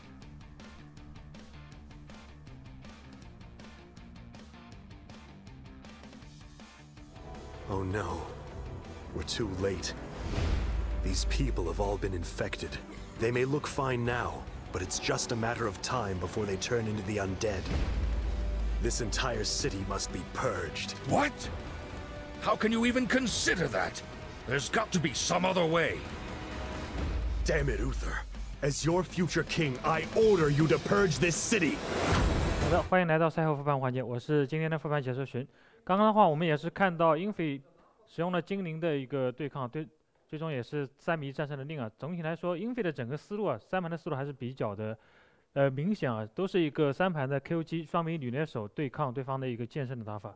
Oh no, we're too late. These people have all been infected. They may look fine now, but it's just a matter of time before they turn into the undead. This entire city must be purged. What? How can you even consider that? There's got to be some other way. Damn it, Uther. As your future king, I order you to purge this city. 好的，欢迎来到赛后复盘环节，我是今天的复盘解说群。刚刚的话，我们也是看到 Infi 使用了精灵的一个对抗，最终也是3比1战胜了令啊。总体来说 ，Infi 的整个思路啊，3盘的思路还是比较的明显啊，都是一个3盘的 KO7双迷女猎手对抗对方的一个剑圣的打法。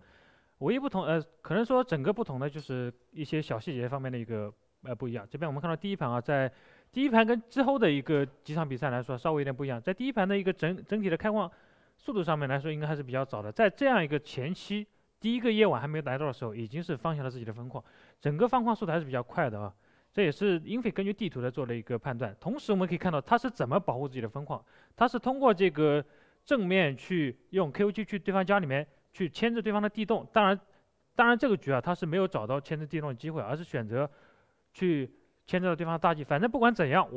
唯一不同可能说整个不同的就是一些小细节方面的一个不一样。这边我们看到第一盘啊，在第一盘跟之后的一个几场比赛来说稍微有点不一样，在第一盘的一个整体的开矿速度上面来说应该还是比较早的，在这样一个前期。第一个夜晚还没有来到的时候，已经是放下了自己的分矿，整个放矿速度还是比较快的啊。这也是Infi根据地图来做的一个判断。同时我们可以看到他是怎么保护自己的分矿，他是通过这个正面去用 KOG 去对方家里面去牵制对方的地洞。当然这个局啊他是没有找到牵制地洞的机会，而是选择去牵制到对方的大计。反正不管怎样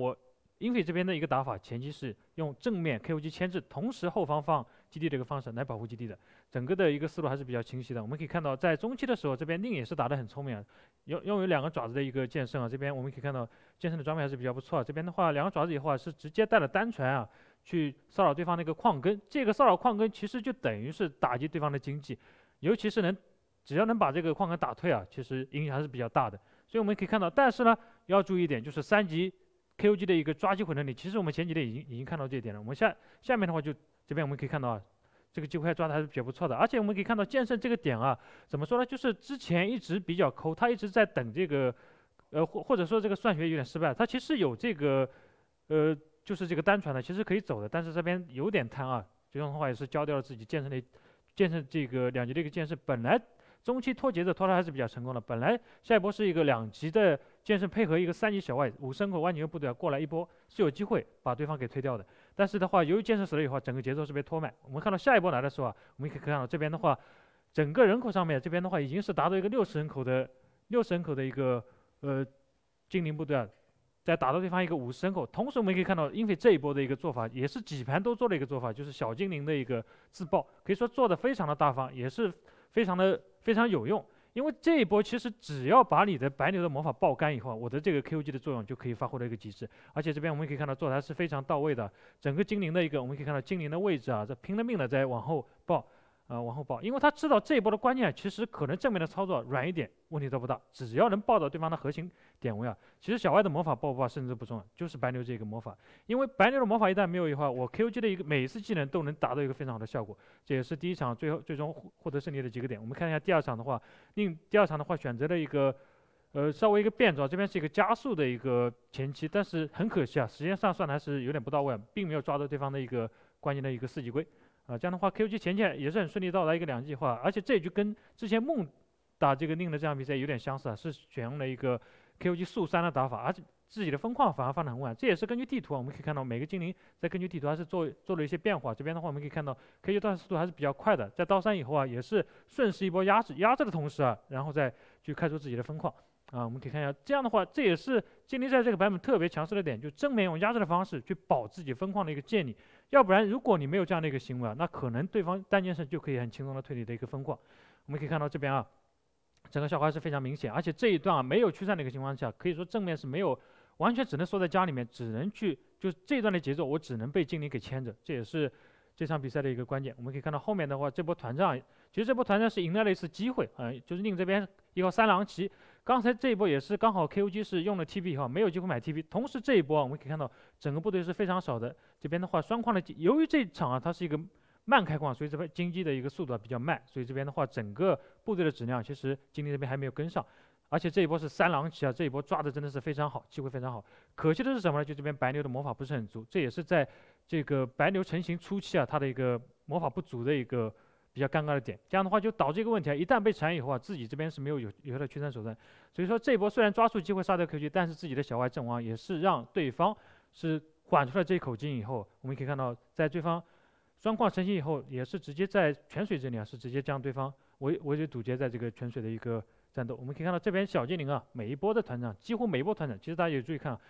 ，Infi 这边的一个打法，前期是用正面 KOG 牵制，同时后方放基地的一个方式来保护基地的，整个的一个思路还是比较清晰的。我们可以看到，在中期的时候，这边令也是打得很聪明啊，拥有2个爪子的一个剑圣啊。这边我们可以看到剑圣的装备还是比较不错。这边的话，2个爪子以后啊，是直接带了单船啊，去骚扰对方的一个矿根。这个骚扰矿根其实就等于是打击对方的经济，尤其是只要能把这个矿根打退啊，其实影响还是比较大的。所以我们可以看到，但是呢，要注意一点，就是3级。KOG 的一个抓机会能力，其实我们前几天已经看到这一点了。我们下面的话这边我们可以看到啊，这个机会抓的还是比较不错的。而且我们可以看到剑圣这个点啊，怎么说呢？就是之前一直比较抠，他一直在等这个或者说这个算学有点失败。他其实有这个就是这个单船的，其实可以走的，但是这边有点贪啊。这样的话也是交掉了自己剑圣这个2级的一个剑圣，本来。中期拖节奏拖的还是比较成功的。本来下一波是一个2级的剑圣配合一个3级小外5声口万牛部队过来一波是有机会把对方给推掉的。但是的话，由于剑圣死了以后，整个节奏是被拖慢。我们看到下一波来的时候啊，我们可以看到这边的话，整个人口上面这边的话已经是达到一个60人口的一个精灵部队啊，在打到对方一个50人口。同时我们可以看到Infi这一波的一个做法，也是几盘都做了一个做法，就是小精灵的一个自爆，可以说做的非常的大方，也是非常有用。因为这一波其实只要把你的白牛的魔法爆干以后，我的这个 KOG 的作用就可以发挥到一个极致。而且这边我们可以看到做的还是非常到位的，整个精灵的一个我们可以看到精灵的位置啊，这拼了命的在往后爆。因为他知道这一波的关键其实可能正面的操作软一点问题都不大，只要能爆到对方的核心点位啊，其实小外的魔法爆不爆甚至不重要，就是白牛这个魔法。因为白牛的魔法一旦没有的话，我 KOG 的一个每一次技能都能达到一个非常好的效果。这也是第一场最终获得胜利的几个点。我们看一下第二场的话，第二场的话选择了一个稍微一个变招，这边是一个加速的一个前期，但是很可惜啊，时间上算的还是有点不到位，并没有抓到对方的一个关键的一个4级龟。这样的话 ，KOG 前线也是很顺利到达一个2计划，而且这一局跟之前梦打这个令的这场比赛有点相似啊，是选用了一个 KOG 速3的打法，而且自己的分矿反而放得很晚。这也是根据地图啊，我们可以看到每个精灵在根据地图还是做了一些变化。这边的话，我们可以看到 KOG 断速度还是比较快的，在刀3以后啊，也是顺势一波压制的同时啊，然后再去开出自己的分矿。我们可以看一下，这样的话，这也是精灵在这个版本特别强势的点，就正面用压制的方式去保自己分矿的一个建立。要不然，如果你没有这样的一个行为啊，那可能对方单剑圣就可以很轻松的推理的一个分矿。我们可以看到这边啊，整个效果还是非常明显，而且这一段啊没有驱散的一个情况下，可以说正面是没有完全只能缩在家里面，只能去就这一段的节奏，我只能被精灵给牵着，这也是这场比赛的一个关键。我们可以看到后面的话，这波团战，其实这波团战是迎来了一次机会就是令这边一号3狼骑。刚才这一波也是刚好 KOG 是用了 TP 以后没有机会买 TP， 同时这一波我们可以看到整个部队是非常少的。这边的话双矿的，由于这一场啊它是一个慢开矿，所以这边经济的一个速度比较慢，所以这边的话整个部队的质量其实精灵这边还没有跟上。而且这一波是3狼骑啊，这一波抓的真的是非常好，机会非常好。可惜的是什么呢？就这边白牛的魔法不是很足，这也是在这个白牛成型初期啊它的一个魔法不足的一个比较尴尬的点。这样的话就导致一个问题啊，一旦被缠以后啊，自己这边是没有效的驱散手段。所以说这一波虽然抓住机会杀掉 QG， 但是自己的小外阵亡也是让对方是缓出了这一口气以后，我们可以看到在对方双矿成型以后，也是直接在泉水这里啊，是直接将对方围追堵截在这个泉水的一个战斗。我们可以看到这边小精灵啊，每一波的团长，几乎每一波团长，其实大家也注意看啊，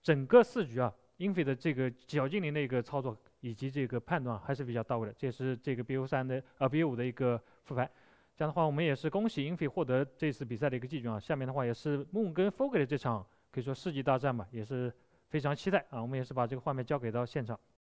整个4局啊，Infi的这个小精灵的一个操作以及这个判断还是比较到位的，这也是这个 BO3的BO5的一个复牌。这样的话，我们也是恭喜 Infi 获得这次比赛的一个季军啊。下面的话也是 Moon 跟 Foggy 的这场可以说世纪大战吧，也是非常期待啊。我们也是把这个画面交给到现场。